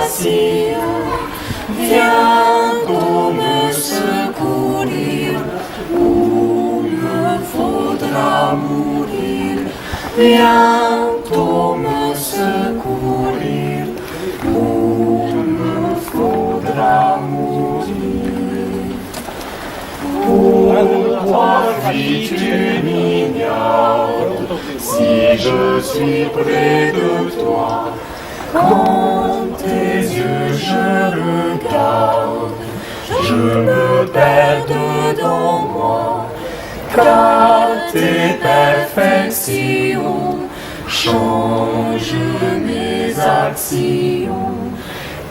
vacille, bientôt me secourir, ou me faudra mourir, bientôt me secourir, ou me faudra mourir. Pourquoi fuis-tu m'ignores si je suis près de toi? Quand tes yeux je regarde, je me perds dedans moi, car tes perfections changent mes actions,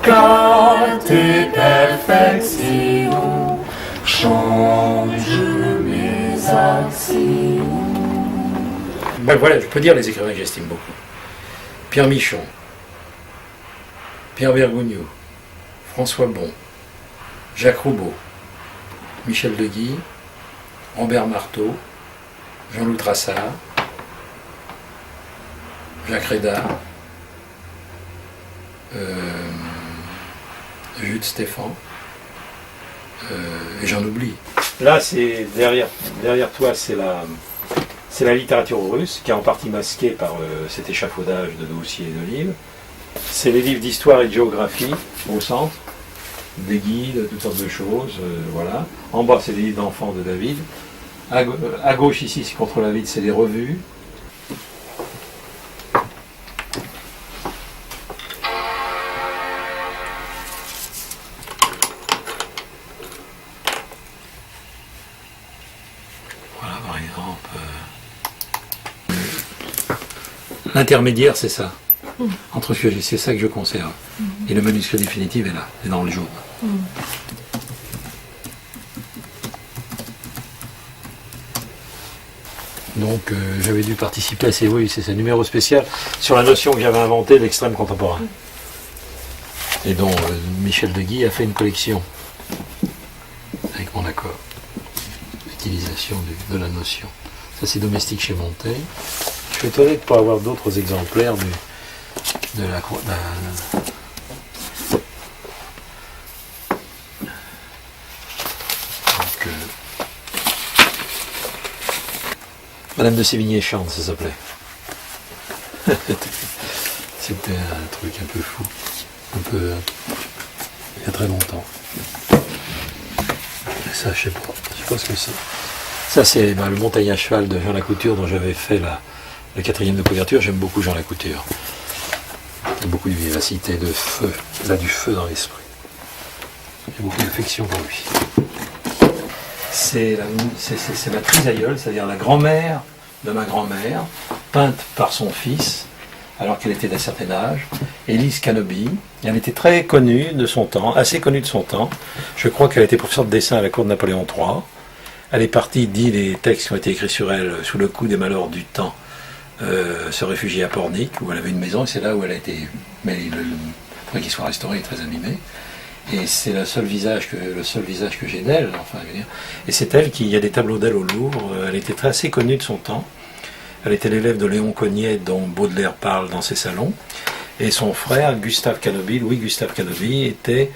car tes perfections changent mes actions. Ben voilà, je peux dire les écrivains que j'estime beaucoup. Pierre Michon, Pierre Bergogneau, François Bon, Jacques Roubaud, Michel Deguy, Robert Marteau, Jean-Loup Trassard, Jacques Rédard, Jules Stéphan, et j'en oublie. Là, c'est derrière toi, c'est la littérature russe, qui est en partie masquée par cet échafaudage de dossiers et de livres. C'est les livres d'histoire et de géographie au centre, des guides, toutes sortes de choses, voilà. En bas, c'est des livres d'enfants de David. À gauche, ici, c'est contre la vide, c'est des revues. Voilà, par exemple. L'intermédiaire, c'est ça. Entre ce que c'est ça que je conserve. Et le manuscrit définitif est là, est dans le jaune. Donc j'avais dû participer à ces numéros spéciaux sur la notion que j'avais inventée de l'extrême contemporain. Et dont Michel Deguy a fait une collection, avec mon accord, l'utilisation de la notion. Ça c'est domestique chez Montaigne. Je suis étonné de ne pas avoir d'autres exemplaires de la croix. Donc, Madame de Sévigné chante, ça s'appelait. C'était un truc un peu fou, il y a très longtemps. Et ça, je sais pas ce que c'est. Ça, c'est le Montagne à cheval de Jean Lacouture, dont j'avais fait la 4e de couverture. J'aime beaucoup Jean Lacouture. Il y a beaucoup de vivacité, de feu. Il a du feu dans l'esprit. J'ai beaucoup d'affection pour lui. C'est ma trisaïeule, c'est-à-dire la grand-mère de ma grand-mère, peinte par son fils, alors qu'elle était d'un certain âge, Élise Canobi. Elle était très connue de son temps, assez connue de son temps. Je crois qu'elle était professeure de dessin à la cour de Napoléon III. Elle est partie, dit les textes qui ont été écrits sur elle, sous le coup des malheurs du temps, se réfugier à Pornic, où elle avait une maison, et c'est là où elle a été. Mais il faudrait qu'il soit restauré, il est très abîmé. Et c'est le seul visage que j'ai d'elle, enfin, je veux dire. Et c'est elle qui, il y a des tableaux d'elle au Louvre. Elle était assez connue de son temps. Elle était l'élève de Léon Cognet, dont Baudelaire parle dans ses salons. Et son frère, Gustave Canobi, Louis-Gustave Canobi, était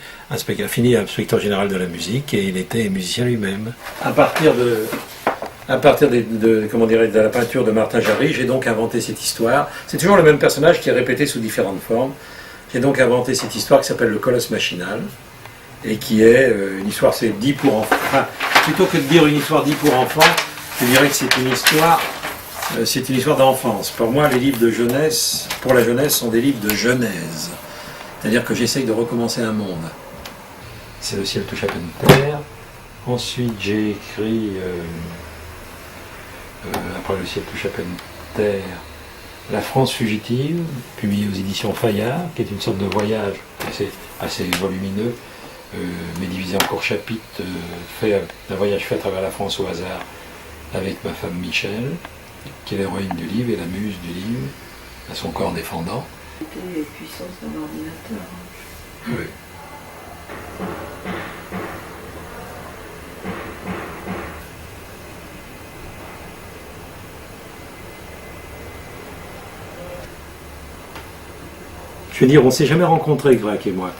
fini inspecteur général de la musique, et il était musicien lui-même. À partir de la peinture de Martin Jarry, j'ai donc inventé cette histoire. C'est toujours le même personnage qui est répété sous différentes formes. J'ai donc inventé cette histoire qui s'appelle Le Colosse Machinal, et qui est une histoire, c'est dit pour enfants. Enfin, plutôt que de dire une histoire dit pour enfants, je dirais que c'est une histoire d'enfance. Pour moi, les livres de jeunesse, pour la jeunesse, sont des livres de genèse. C'est-à-dire que j'essaye de recommencer un monde. C'est Le ciel touche à peine terre. Ensuite, j'ai écrit, après Le ciel touche à peine terre, La France fugitive, publiée aux éditions Fayard, qui est une sorte de voyage assez volumineux, mais divisé en courts chapitres, un voyage fait à travers la France au hasard avec ma femme Michel, qui est l'héroïne du livre et la muse du livre, à son corps défendant. C'était les puissances d'un ordinateur. Oui. Je veux dire, on ne s'est jamais rencontrés, Greg et moi.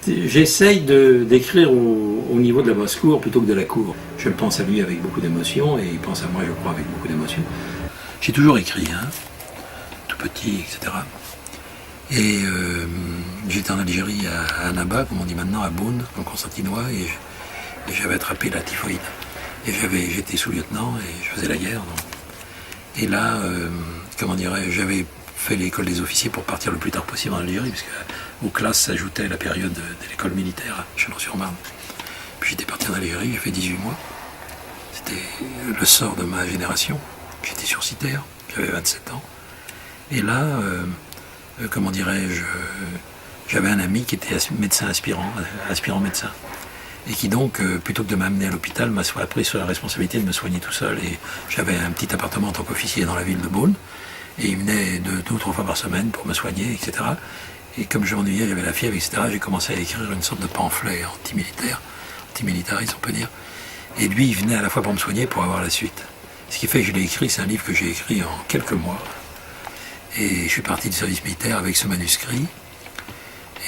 J'essaye d'écrire au niveau de la basse-cour plutôt que de la cour. Je pense à lui avec beaucoup d'émotion et il pense à moi, je crois, avec beaucoup d'émotion. J'ai toujours écrit, hein, tout petit, etc. Et j'étais en Algérie, à Annaba, comme on dit maintenant, à Boune, en Constantinois, et j'avais attrapé la typhoïde. Et j'étais sous-lieutenant et je faisais la guerre. Donc. Et là, comment dirais-je, j'avais fait l'école des officiers pour partir le plus tard possible en Algérie, parce qu'aux classes s'ajoutait la période de l'école militaire à Chalon-sur-Marne. Puis j'étais parti en Algérie, j'ai fait 18 mois. C'était le sort de ma génération. J'étais sursitaire, j'avais 27 ans. Et là, comment dirais-je, j'avais un ami qui était médecin aspirant médecin. Et qui donc, plutôt que de m'amener à l'hôpital, m'a pris sur la responsabilité de me soigner tout seul. Et j'avais un petit appartement en tant qu'officier dans la ville de Beaune. Et il venait 2 ou 3 fois par semaine pour me soigner, etc. Et comme je m'ennuyais, j'avais la fièvre, etc., j'ai commencé à écrire une sorte de pamphlet antimilitariste, on peut dire. Et lui, il venait à la fois pour me soigner, pour avoir la suite. Ce qui fait que je l'ai écrit, c'est un livre que j'ai écrit en quelques mois. Et je suis parti du service militaire avec ce manuscrit.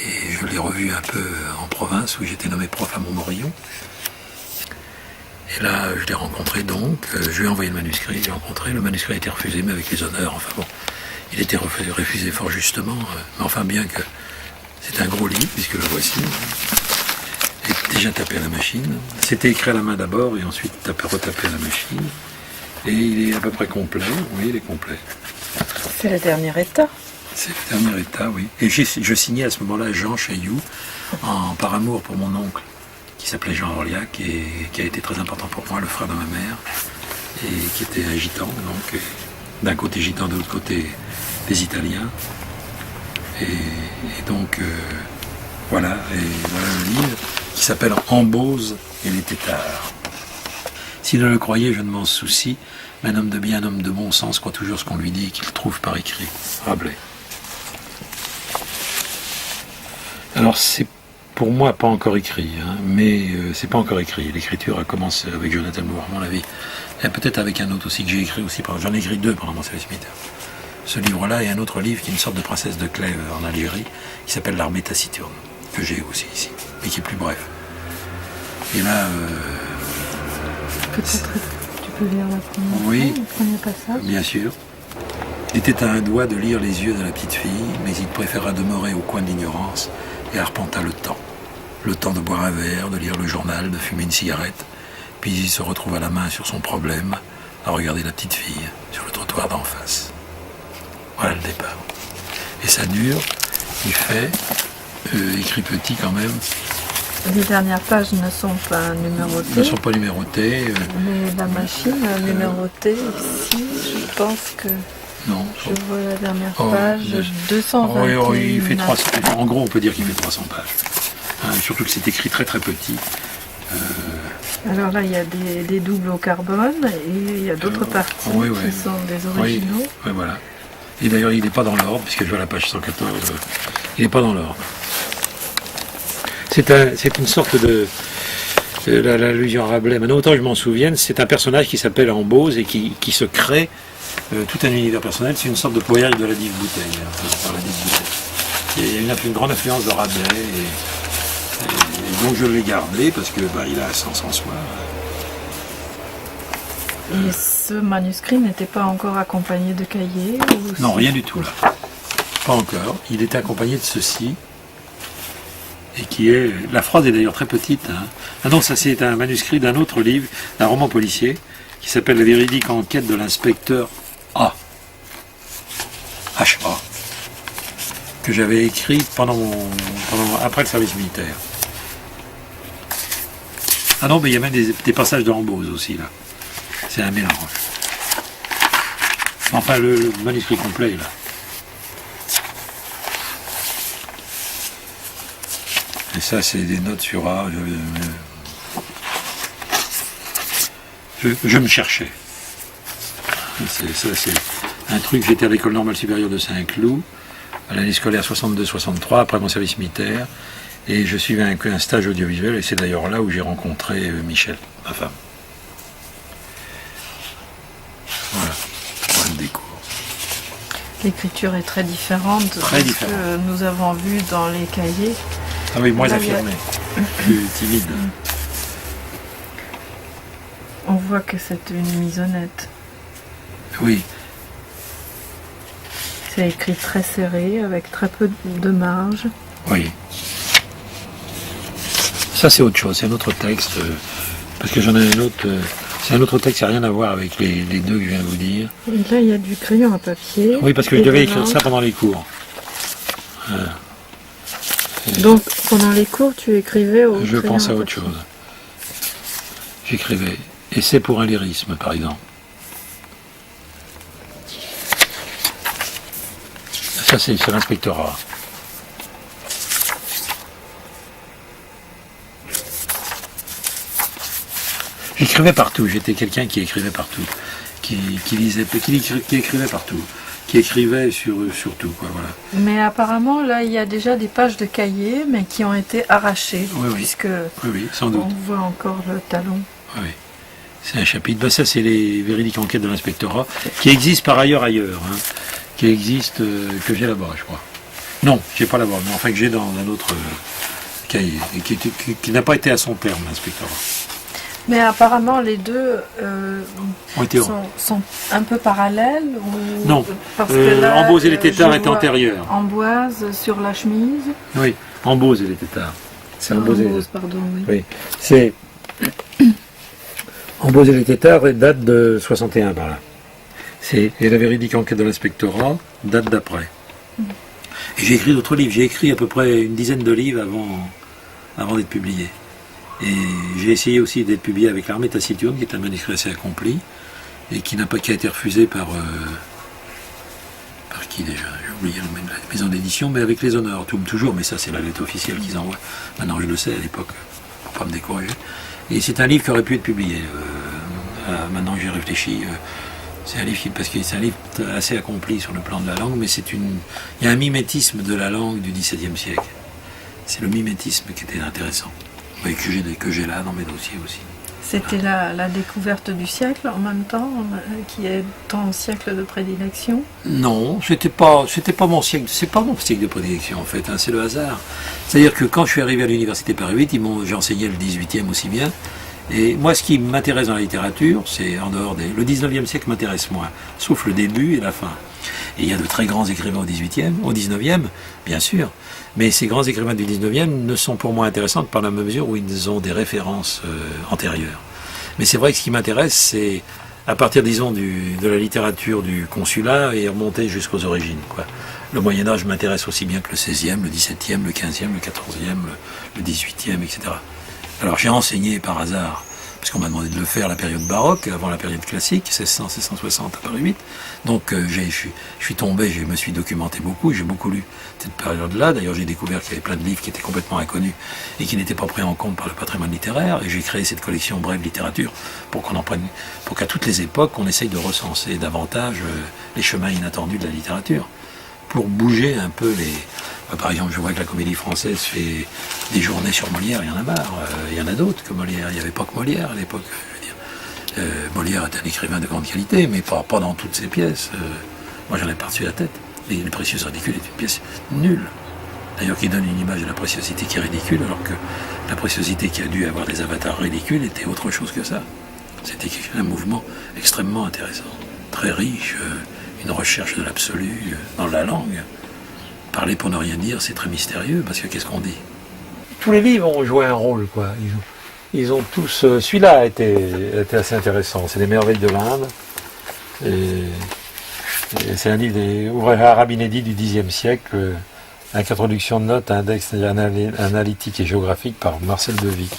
Et je l'ai revu un peu en province, où j'étais nommé prof à Montmorillon. Et là, je l'ai rencontré donc, je lui ai envoyé le manuscrit, j'ai rencontré, le manuscrit a été refusé, mais avec les honneurs, enfin bon, il était refusé fort justement, mais enfin bien que c'est un gros livre, puisque le voici, est déjà tapé à la machine, c'était écrit à la main d'abord, et ensuite retapé à la machine, et il est à peu près complet, oui, il est complet. C'est le dernier état. C'est le dernier état, oui. Et je signais à ce moment-là Jean Chailloux, par amour pour mon oncle, qui s'appelait Jean Orliac et qui a été très important pour moi, le frère de ma mère, et qui était un gitan, donc d'un côté gitan, de l'autre côté des Italiens. Et donc voilà le livre qui s'appelle Ambose et les têtards. S'il ne le croyait, je ne m'en soucie, mais un homme de bien, un homme de bon sens croit toujours ce qu'on lui dit et qu'il trouve par écrit. Rabelais. Alors c'est pour moi, pas encore écrit, hein, mais c'est pas encore écrit. L'écriture a commencé avec Jonathan Moore, à mon avis. Et peut-être avec un autre aussi que j'ai écrit aussi. J'en ai écrit 2 pendant mon service militaire. Ce livre-là et un autre livre qui est une sorte de princesse de Clèves en Algérie, qui s'appelle L'armée taciturne, que j'ai aussi ici, mais qui est plus bref. Et là... Peut-être tu peux lire la première oui, le premier passage. Bien sûr. Il était à un doigt de lire les yeux de la petite fille, mais il préféra demeurer au coin de l'ignorance et arpenta le temps. Le temps de boire un verre, de lire le journal, de fumer une cigarette. Puis il se retrouva la main sur son problème, à regarder la petite fille sur le trottoir d'en face. Voilà le départ. Et ça dure, il fait, écrit petit quand même. Les dernières pages ne sont pas numérotées. Ne sont pas numérotées. Mais la machine a numéroté ici, je pense que... Non. Je vois la dernière page, 220. Oui, il fait 300. En gros, on peut dire qu'il fait 300 pages. Hein, surtout que c'est écrit très très petit. Alors là, il y a des doubles au carbone et il y a d'autres parties qui sont des originaux. Oui, voilà. Et d'ailleurs, il n'est pas dans l'ordre, puisque je vois la page 114. Il n'est pas dans l'ordre. C'est une sorte de... L'allusion à Rabelais, maintenant autant je m'en souvienne, c'est un personnage qui s'appelle Ambose et qui se crée tout un univers personnel. C'est une sorte de poème de la Dive Bouteille. Il y a une grande influence de Rabelais et donc je l'ai gardé parce que il a un sens en soi. Et ce manuscrit n'était pas encore accompagné de cahiers ou... Non, rien du tout là. Pas encore. Il était accompagné de ceci. Et qui est... La phrase est d'ailleurs très petite. Hein. Ah non, ça c'est un manuscrit d'un autre livre, d'un roman policier, qui s'appelle La véridique enquête de l'inspecteur A. H.A. Que j'avais écrit après le service militaire. Ah non, mais il y a même des passages de Ambose aussi, là. C'est un mélange. Enfin, le manuscrit complet, là. Et ça, c'est des notes sur A. Je me cherchais. C'est un truc, j'étais à l'école normale supérieure de Saint-Cloud, à l'année scolaire 62-63, après mon service militaire, et je suivais un stage audiovisuel, et c'est d'ailleurs là où j'ai rencontré Michel, ma femme. Voilà le décours. l'écriture est très différente Très de ce différente. que nous avons vu dans les cahiers. Ah oui, moins Là, il y a- affirmé, plus timide. On voit que c'est une misonnette. Oui, C'est écrit très serré, avec très peu de marge. oui. Ça c'est autre chose, c'est un autre texte, parce que j'en ai un autre, c'est un autre texte, ça n'a rien à voir avec les deux que je viens de vous dire. Et là, il y a du crayon à papier. Oui, parce que et je devais de écrire ça l'encre. pendant les cours. Donc, pendant les cours, tu écrivais au Je crayon pense à autre papier. chose. J'écrivais. Et c'est pour un lyrisme, par exemple. Ça, c'est sur l'inspectorat. J'écrivais partout. J'étais quelqu'un qui écrivait partout. Qui lisait, qui écrivait partout. Qui écrivait sur tout, quoi, voilà. Mais apparemment, là, il y a déjà des pages de cahiers, mais qui ont été arrachées, Oui, oui. puisque Oui, oui, sans doute. on voit encore le talon. Oui. C'est un chapitre. Ben, ça, c'est les véridiques enquêtes de l'inspectorat, qui existent par ailleurs, hein, qui existent, que j'ai là-bas, je crois. Non, j'ai pas là-bas, mais enfin que j'ai dans un autre cahier, et qui n'a pas été à son terme, l'inspectorat. Mais apparemment, les deux Ont été sont un peu parallèles ou... Non. Parce que là, Amboise et les tétards je étaient vois antérieurs. Amboise sur la chemise. Oui, Amboise et les tétards. C'est Amboise et les Amboise, pardon, oui. Oui, c'est. Amboise et les tétards date de 61 par là. Et la véridique enquête de l'inspectorat date d'après. Et j'ai écrit d'autres livres. J'ai écrit à peu près une dizaine de livres avant d'être publié. Et j'ai essayé aussi d'être publié avec l'armée taciturne, qui est un manuscrit assez accompli, et qui n'a pas qu'à été refusé par qui déjà, j'ai oublié la maison d'édition, mais avec les honneurs, toujours, mais ça c'est la lettre officielle qu'ils envoient. Maintenant je le sais à l'époque, pour pas me décourager. Et c'est un livre qui aurait pu être publié. Maintenant j'y réfléchis. C'est un livre parce que c'est un livre assez accompli sur le plan de la langue, mais il y a un mimétisme de la langue du XVIIe siècle. C'est le mimétisme qui était intéressant. Et que j'ai là dans mes dossiers aussi. C'était la découverte du siècle en même temps, qui est ton siècle de prédilection. Non, c'était pas mon siècle, c'est pas mon siècle de prédilection en fait, hein, c'est le hasard. C'est-à-dire que quand je suis arrivé à l'université Paris 8, j'ai enseigné le 18e aussi bien. Et moi, ce qui m'intéresse dans la littérature, c'est en dehors le 19e siècle m'intéresse moins, sauf le début et la fin. Et il y a de très grands écrivains au 19e, bien sûr. Mais ces grands écrivains du 19e ne sont pour moi intéressants par la mesure où ils ont des références antérieures. Mais c'est vrai que ce qui m'intéresse, c'est à partir, disons, de la littérature du consulat et remonter jusqu'aux origines, quoi. Le Moyen-Âge m'intéresse aussi bien que le 16e, le 17e, le 15e, le 14e, le 18e, etc. Alors j'ai enseigné par hasard, parce qu'on m'a demandé de le faire, la période baroque, avant la période classique, 1600-1660 à Paris 8. Donc je suis tombé, je me suis documenté beaucoup, j'ai beaucoup lu cette période-là. D'ailleurs j'ai découvert qu'il y avait plein de livres qui étaient complètement inconnus et qui n'étaient pas pris en compte par le patrimoine littéraire. Et j'ai créé cette collection Brève Littérature pour qu'à toutes les époques, on essaye de recenser davantage les chemins inattendus de la littérature, pour bouger un peu par exemple, je vois que la Comédie Française fait des journées sur Molière, il y en a marre. Il y en a d'autres que Molière. Il n'y avait pas que Molière à l'époque. Je veux dire. Molière est un écrivain de grande qualité, mais pas dans toutes ses pièces. Moi, j'en ai par-dessus la tête. Les Précieuses Ridicules est une pièce nulle. D'ailleurs, qui donne une image de la préciosité qui est ridicule, alors que la préciosité qui a dû avoir des avatars ridicules était autre chose que ça. C'était un mouvement extrêmement intéressant, très riche, une recherche de l'absolu dans la langue. Parler pour ne rien dire, c'est très mystérieux, parce que qu'est-ce qu'on dit? Tous les livres ont joué un rôle, quoi. Ils ont tous... Celui-là a été assez intéressant. C'est Les Merveilles de l'Inde. Et c'est un livre des ouvrages arabes inédits du Xe siècle, avec introduction de notes, index analytique et géographique par Marcel de Vic.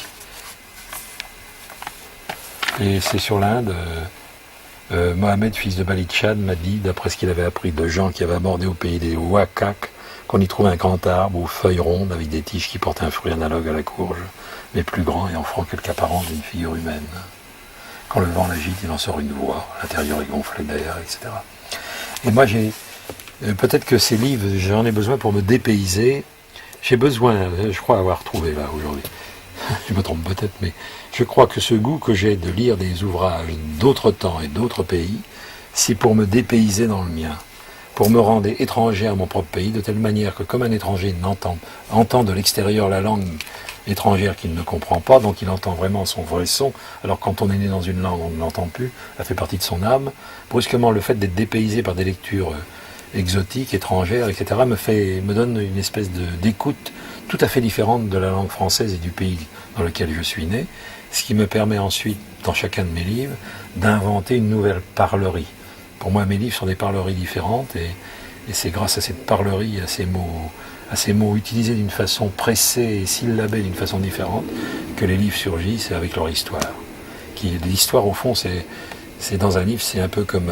Et c'est sur l'Inde. Mohamed, fils de Malik Chad, m'a dit, d'après ce qu'il avait appris de gens qui avaient abordé au pays des Wakak, qu'on y trouvait un grand arbre aux feuilles rondes avec des tiges qui portaient un fruit analogue à la courge, mais plus grand et offrant quelque apparence d'une figure humaine. Quand le vent l'agite, il en sort une voix, l'intérieur est gonflé d'air, etc. Et moi, peut-être que ces livres, j'en ai besoin pour me dépayser. J'ai besoin, je crois avoir trouvé là aujourd'hui, je me trompe peut-être, mais je crois que ce goût que j'ai de lire des ouvrages d'autres temps et d'autres pays, c'est pour me dépayser dans le mien. pour me rendre étranger à mon propre pays, de telle manière que comme un étranger entend de l'extérieur la langue étrangère qu'il ne comprend pas, donc il entend vraiment son vrai son, alors quand on est né dans une langue, on ne l'entend plus, elle fait partie de son âme. Brusquement, le fait d'être dépaysé par des lectures exotiques, étrangères, etc., me donne une espèce d'écoute tout à fait différente de la langue française et du pays dans lequel je suis né, ce qui me permet ensuite, dans chacun de mes livres, d'inventer une nouvelle parlerie. Pour moi, mes livres sont des parleries différentes, et c'est grâce à cette parlerie, à ces mots utilisés d'une façon pressée et syllabée d'une façon différente, que les livres surgissent avec leur histoire. L'histoire, au fond, c'est dans un livre, c'est un peu comme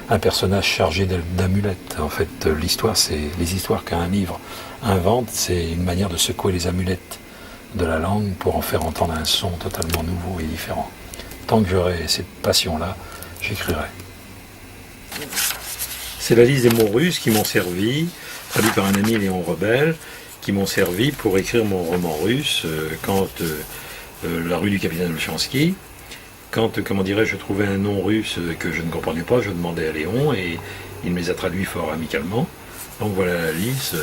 un personnage chargé d'amulettes. En fait, l'histoire, c'est les histoires qu'un livre invente, c'est une manière de secouer les amulettes de la langue pour en faire entendre un son totalement nouveau et différent. Tant que j'aurai cette passion-là, j'écrirai. C'est la liste des mots russes qui m'ont servi, traduit par un ami, Léon Rebel, qui m'ont servi pour écrire mon roman russe quand La rue du capitaine Olchanski. Quand, comment dirais-je, je trouvais un nom russe que je ne comprenais pas, je demandais à Léon et il me les a traduits fort amicalement. Donc voilà la liste.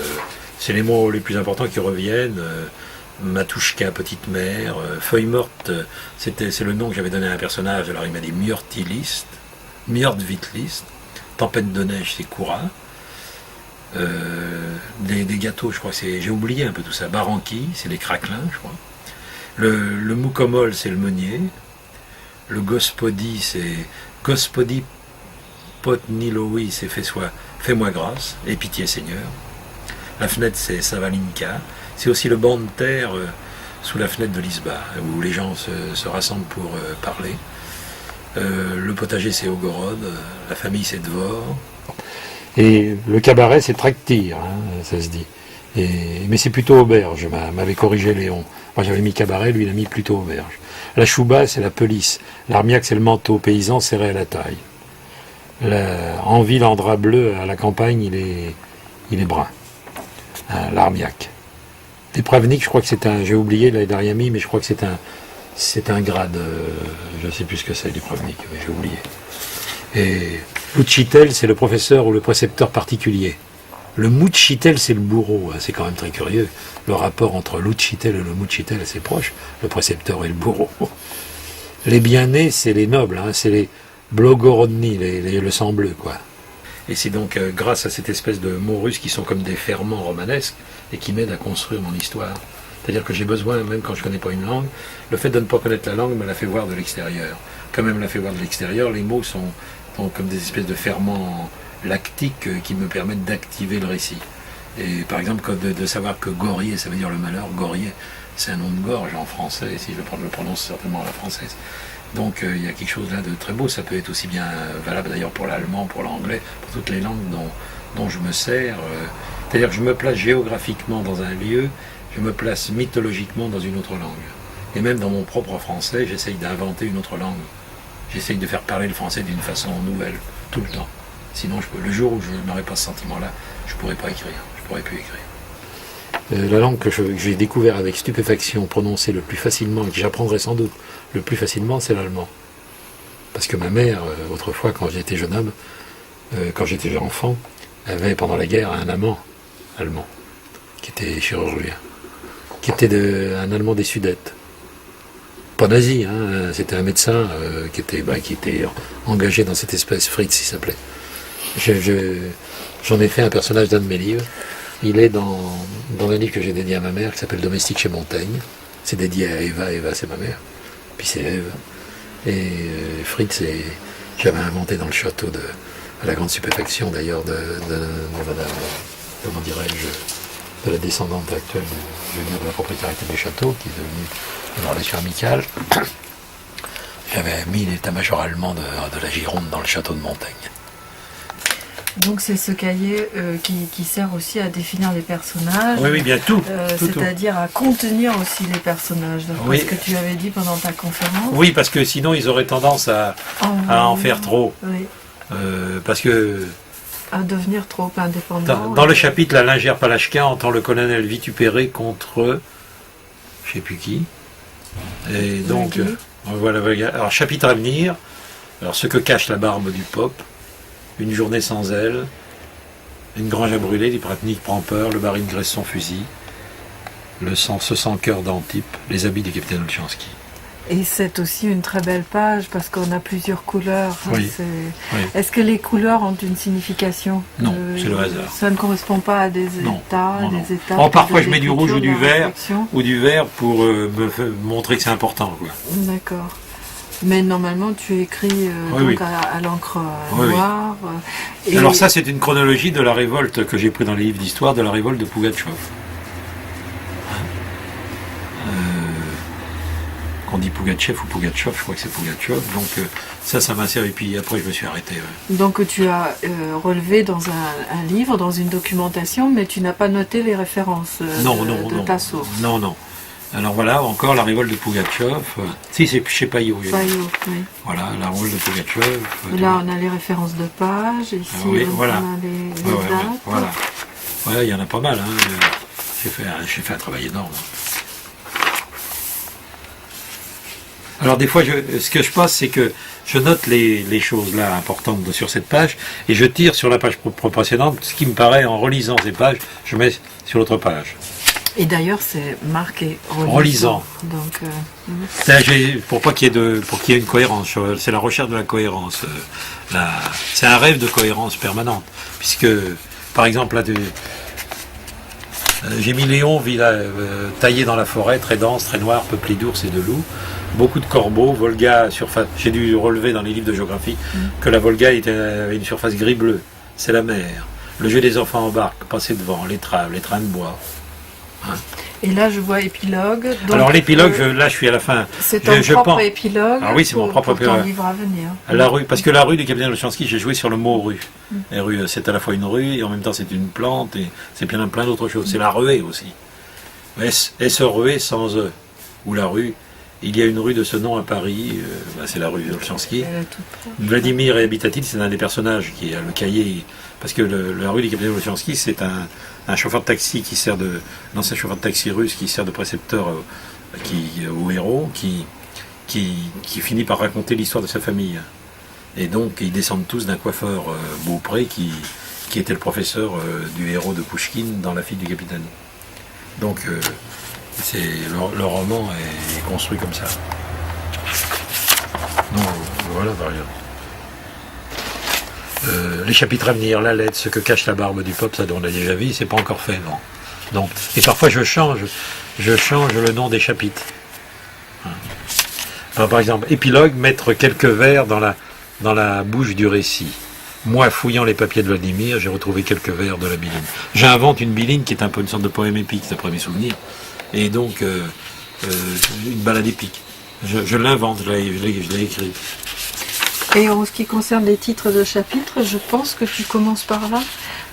C'est les mots les plus importants qui reviennent. Matouchka, petite mère, feuille morte, c'est le nom que j'avais donné à un personnage, alors il m'a dit Mjörtilist, Mjörtvitlist, tempête de neige, c'est Koura. Des gâteaux, je crois, j'ai oublié un peu tout ça. Baranki, c'est les craquelins, je crois. Le moukomol, c'est le meunier. Le gospodi, c'est Gospodi Potnilowi, c'est fais-moi grâce, et pitié Seigneur. La fenêtre, c'est Savalinka. C'est aussi le banc de terre sous la fenêtre de l'Isba, où les gens se rassemblent pour parler. Le potager, c'est Ogorod. La famille, c'est Dvor. Et le cabaret, c'est Traktir, hein, ça se dit. Mais c'est plutôt auberge, m'avait corrigé Léon. Moi, j'avais mis cabaret, lui, il a mis plutôt auberge. La chouba, c'est la pelisse. L'armiaque, c'est le manteau. Paysan, serré à la taille. En ville, en drap bleu, à la campagne, il est brun. Hein, l'armiaque. Les Pravnik, je crois que c'est j'ai oublié, là, il n'a rien mis, mais je crois que c'est un grade, je ne sais plus ce que c'est, les Pravnik, j'ai oublié. Et l'Uchitel, c'est le professeur ou le précepteur particulier. Le Mouchitel, c'est le bourreau, hein, c'est quand même très curieux. Le rapport entre l'Uchitel et le Mouchitel, c'est proche, le précepteur et le bourreau. Les bien-nés, c'est les nobles, hein, c'est les Blogorodny, le sang bleu, quoi. Et c'est donc grâce à cette espèce de mots russes qui sont comme des ferments romanesques et qui m'aident à construire mon histoire. C'est-à-dire que j'ai besoin, même quand je ne connais pas une langue, le fait de ne pas connaître la langue me la fait voir de l'extérieur. Quand même me la fait voir de l'extérieur, les mots sont comme des espèces de ferments lactiques qui me permettent d'activer le récit. Et par exemple, de savoir que Gorier, ça veut dire le malheur, Gorier, c'est un nom de gorge en français, si je le prononce certainement à la française. Donc il y a quelque chose là de très beau, ça peut être aussi bien valable d'ailleurs pour l'allemand, pour l'anglais, pour toutes les langues dont je me sers. C'est-à-dire que je me place géographiquement dans un lieu, je me place mythologiquement dans une autre langue. Et même dans mon propre français, j'essaye d'inventer une autre langue. J'essaye de faire parler le français d'une façon nouvelle, tout le temps. Sinon, le jour où je n'aurais pas ce sentiment-là, je ne pourrais pas écrire, je ne pourrais plus écrire. La langue que j'ai découvert avec stupéfaction, prononcée le plus facilement, et que j'apprendrai sans doute le plus facilement, c'est l'allemand. Parce que ma mère, autrefois, quand j'étais jeune homme, quand j'étais jeune enfant, avait pendant la guerre un amant allemand, qui était chirurgien, qui était un Allemand des Sudètes. Pas nazi, hein, c'était un médecin qui était engagé dans cette espèce, Fritz il s'appelait. J'en ai fait un personnage d'un de mes livres. Il est dans un livre que j'ai dédié à ma mère qui s'appelle Domestique chez Montaigne. C'est dédié à Eva, Eva c'est ma mère, puis c'est Ève. Et Fritz, j'avais inventé dans le château, à la grande stupéfaction d'ailleurs de madame, comment dirais-je, de la descendante actuelle de la propriétarité du château, qui est devenue une relation amicale. J'avais mis l'état-major allemand de la Gironde dans le château de Montaigne. Donc c'est ce cahier qui sert aussi à définir les personnages. Oui, bien tout. C'est-à-dire à contenir aussi les personnages. Oui. Ce que tu avais dit pendant ta conférence. Oui, parce que sinon ils auraient tendance à en faire trop. Oui. Parce que à devenir trop indépendant. Dans le chapitre, la lingère Palachka entend le colonel vitupéré contre je ne sais plus qui. Et donc, voilà. Alors, chapitre à venir. Alors, ce que cache la barbe du Pope. Une journée sans elle. Une grange à brûler, l'hypratnique prend peur, le marine graisse son fusil, le sang se sent cœur d'Antipe, les habits du capitaine Olchanski. Et c'est aussi une très belle page parce qu'on a plusieurs couleurs. Oui. Oui. Est-ce que les couleurs ont une signification? Non, c'est le hasard. Ça ne correspond pas à des Non, états, non, non. des étapes. Oh, parfois de je mets du rouge ou du l'écriture, de la vert, réflexion. pour montrer que c'est important, quoi. D'accord. Mais normalement, tu écris Oui, donc oui. à l'encre Oui, oui. noire. Et Alors ça, c'est une chronologie de la révolte que j'ai pris dans les livres d'histoire, de la révolte de Pougatchov. On dit Pougatchev ou Pougatchov, je crois que c'est Pougatchov. Donc ça m'a servi. Puis après, je me suis arrêté. Ouais. Donc tu as relevé dans un livre, dans une documentation, mais tu n'as pas noté les références de ta source. Non, non. Alors voilà, encore la révolte de Pougatchov. Si, c'est chez Payot. Payot, oui. Voilà, la révolte de Pougatchov. Là, on a les références de pages. Ici, oui, voilà. on a les Ouais, dates. voilà. Ouais, il y en a pas mal. Hein. J'ai fait un travail énorme. Alors des fois, ce que je passe, c'est que je note les choses là importantes sur cette page et je tire sur la page précédente, ce qui me paraît, en relisant ces pages, je mets sur l'autre page. Et d'ailleurs, c'est marqué relisant. Donc, pour qu'il y ait une cohérence, c'est la recherche de la cohérence. C'est un rêve de cohérence permanente, puisque, par exemple, là, j'ai mis Léon, taillé dans la forêt, très dense, très noir, peuplé d'ours et de loups. Beaucoup de corbeaux, Volga, surface. J'ai dû relever dans les livres de géographie que la Volga avait une surface gris-bleu. C'est la mer. Le jeu des enfants en barque, passer devant, les trains de bois. Hein. Et là, je vois épilogue. Donc, alors l'épilogue, là, je suis à la fin. C'est ton propre épilogue. Ah oui, c'est mon propre épilogue. Ton livre à venir. La rue, parce que la rue du capitaine Olchanski, j'ai joué sur le mot rue. Et rue, c'est à la fois une rue et en même temps c'est une plante et c'est plein d'autres choses. C'est la ruée aussi. Est-ce ruée sans E ou la rue? Il y a une rue de ce nom à Paris, c'est la rue Olchanski. Vladimir Habitatil, c'est un des personnages qui a le cahier, parce que la rue du capitaine Olchanski, c'est un chauffeur de taxi qui sert l'ancien chauffeur de taxi russe qui sert de précepteur au héros, qui finit par raconter l'histoire de sa famille. Et donc ils descendent tous d'un coiffeur Beaupré qui était le professeur du héros de Pouchkine dans La fille du capitaine. Donc le roman est construit comme ça. Donc voilà par exemple. Les chapitres à venir, la lettre, ce que cache la barbe du peuple, ça on l'a déjà vu, c'est pas encore fait, non. Donc, et parfois je change le nom des chapitres. Alors, par exemple, épilogue, mettre quelques vers dans la bouche du récit. Moi, fouillant les papiers de Vladimir, j'ai retrouvé quelques vers de la Biline. J'invente une Biline qui est un peu une sorte de poème épique, d'après mes souvenirs. Et donc, une balade épique. Je l'invente, je l'ai écrit. Et en ce qui concerne les titres de chapitres, je pense que tu commences par là.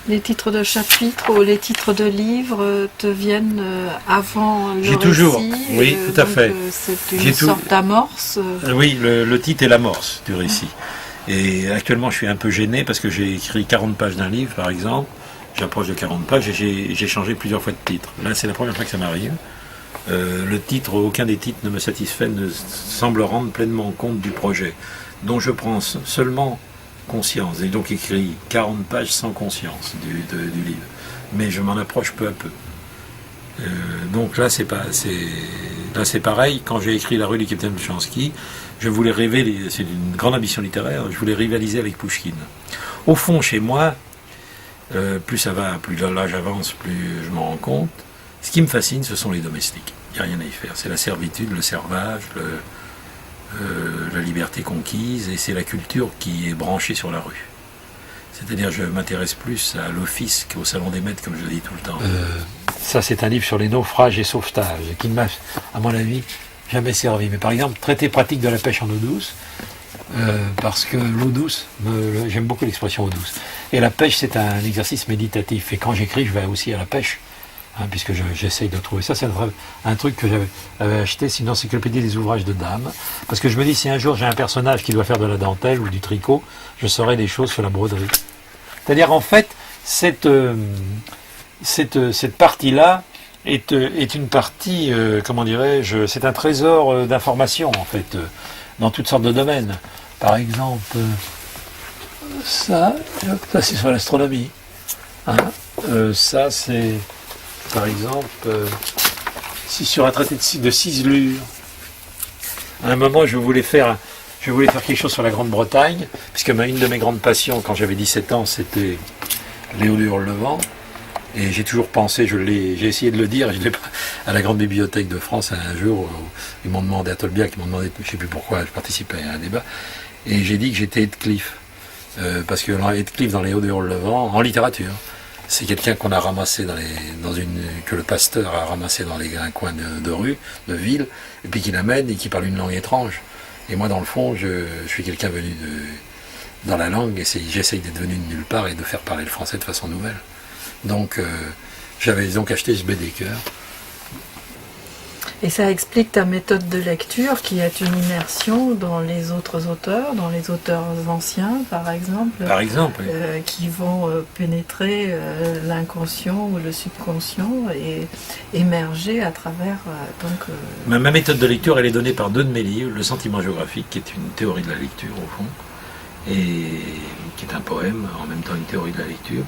Les titres de chapitres ou les titres de livres te viennent avant le récit. Toujours, oui, tout à fait. C'est une sorte d'amorce. Oui, le titre est l'amorce du récit. Et actuellement, je suis un peu gêné parce que j'ai écrit 40 pages d'un livre, par exemple. J'approche de 40 pages et j'ai changé plusieurs fois de titre. Là, c'est la première fois que ça m'arrive. Aucun des titres ne me satisfait, ne semble rendre pleinement compte du projet, dont je prends seulement conscience. Et donc écrit 40 pages sans conscience du livre. Mais je m'en approche peu à peu. Donc là, c'est pareil. Quand j'ai écrit La rue du capitaine Olchanski, je voulais rivaliser, c'est une grande ambition littéraire, je voulais rivaliser avec Pouchkine. Au fond, chez moi, plus ça va, plus l'âge avance, plus je m'en rends compte. Ce qui me fascine, ce sont les domestiques. Il n'y a rien à y faire. C'est la servitude, le servage, la liberté conquise, et c'est la culture qui est branchée sur la rue. C'est-à-dire, je m'intéresse plus à l'office qu'au salon des maîtres, comme je le dis tout le temps. Ça, c'est un livre sur les naufrages et sauvetages, qui ne m'a, à mon avis, jamais servi. Mais par exemple, traité pratique de la pêche en eau douce, parce que l'eau douce, j'aime beaucoup l'expression eau douce. Et la pêche, c'est un exercice méditatif. Et quand j'écris, je vais aussi à la pêche. Puisque j'essaye de trouver ça, c'est un truc que j'avais acheté, sinon Encyclopédie des ouvrages de dames, parce que je me dis, si un jour j'ai un personnage qui doit faire de la dentelle ou du tricot, je saurai des choses sur la broderie. C'est-à-dire, en fait, cette partie-là est une partie, comment dirais-je, c'est un trésor d'informations, en fait, dans toutes sortes de domaines. Par exemple, ça c'est sur l'astronomie. Ça, c'est, par exemple, si sur un traité de ciselure. À un moment, je voulais faire quelque chose sur la Grande-Bretagne, puisque une de mes grandes passions, quand j'avais 17 ans, c'était Léo de Hurlevent. Et j'ai toujours pensé, j'ai essayé de le dire, je l'ai pas, à la Grande Bibliothèque de France, un jour, où ils m'ont demandé, à Tolbiac, ils m'ont demandé, je ne sais plus pourquoi, je participais à un débat, et j'ai dit que j'étais Heathcliff. Parce que Heathcliff, dans les Hauts de Hurlevent, en littérature, c'est quelqu'un qu'on a ramassé que le pasteur a ramassé dans un coin de rue, de ville, et puis qui l'amène et qui parle une langue étrange. Et moi, dans le fond, je suis quelqu'un venu dans la langue, et j'essaye d'être venu de nulle part et de faire parler le français de façon nouvelle. Donc, j'avais donc acheté ce Baedeker. Et ça explique ta méthode de lecture qui est une immersion dans les autres auteurs, dans les auteurs anciens par exemple. Par exemple, oui. Qui vont pénétrer l'inconscient ou le subconscient et émerger à travers... Ma méthode de lecture, elle est donnée par 2 de mes livres, Le Sentiment géographique, qui est une théorie de la lecture au fond, et qui est un poème, en même temps une théorie de la lecture,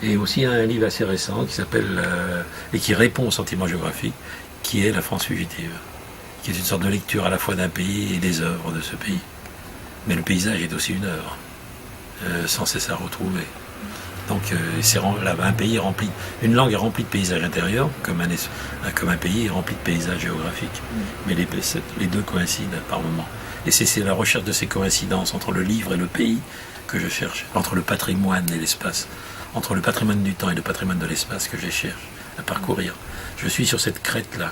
et aussi un livre assez récent qui s'appelle, et qui répond au sentiment géographique, qui est La France fugitive, qui est une sorte de lecture à la fois d'un pays et des œuvres de ce pays. Mais le paysage est aussi une œuvre, sans cesse à retrouver. Donc un pays est rempli, une langue est remplie de paysages intérieurs, comme un pays est rempli de paysages géographiques. Mais les deux coïncident par moments. Et c'est la recherche de ces coïncidences entre le livre et le pays que je cherche, entre le patrimoine et l'espace, entre le patrimoine du temps et le patrimoine de l'espace que je cherche à parcourir. Je suis sur cette crête-là,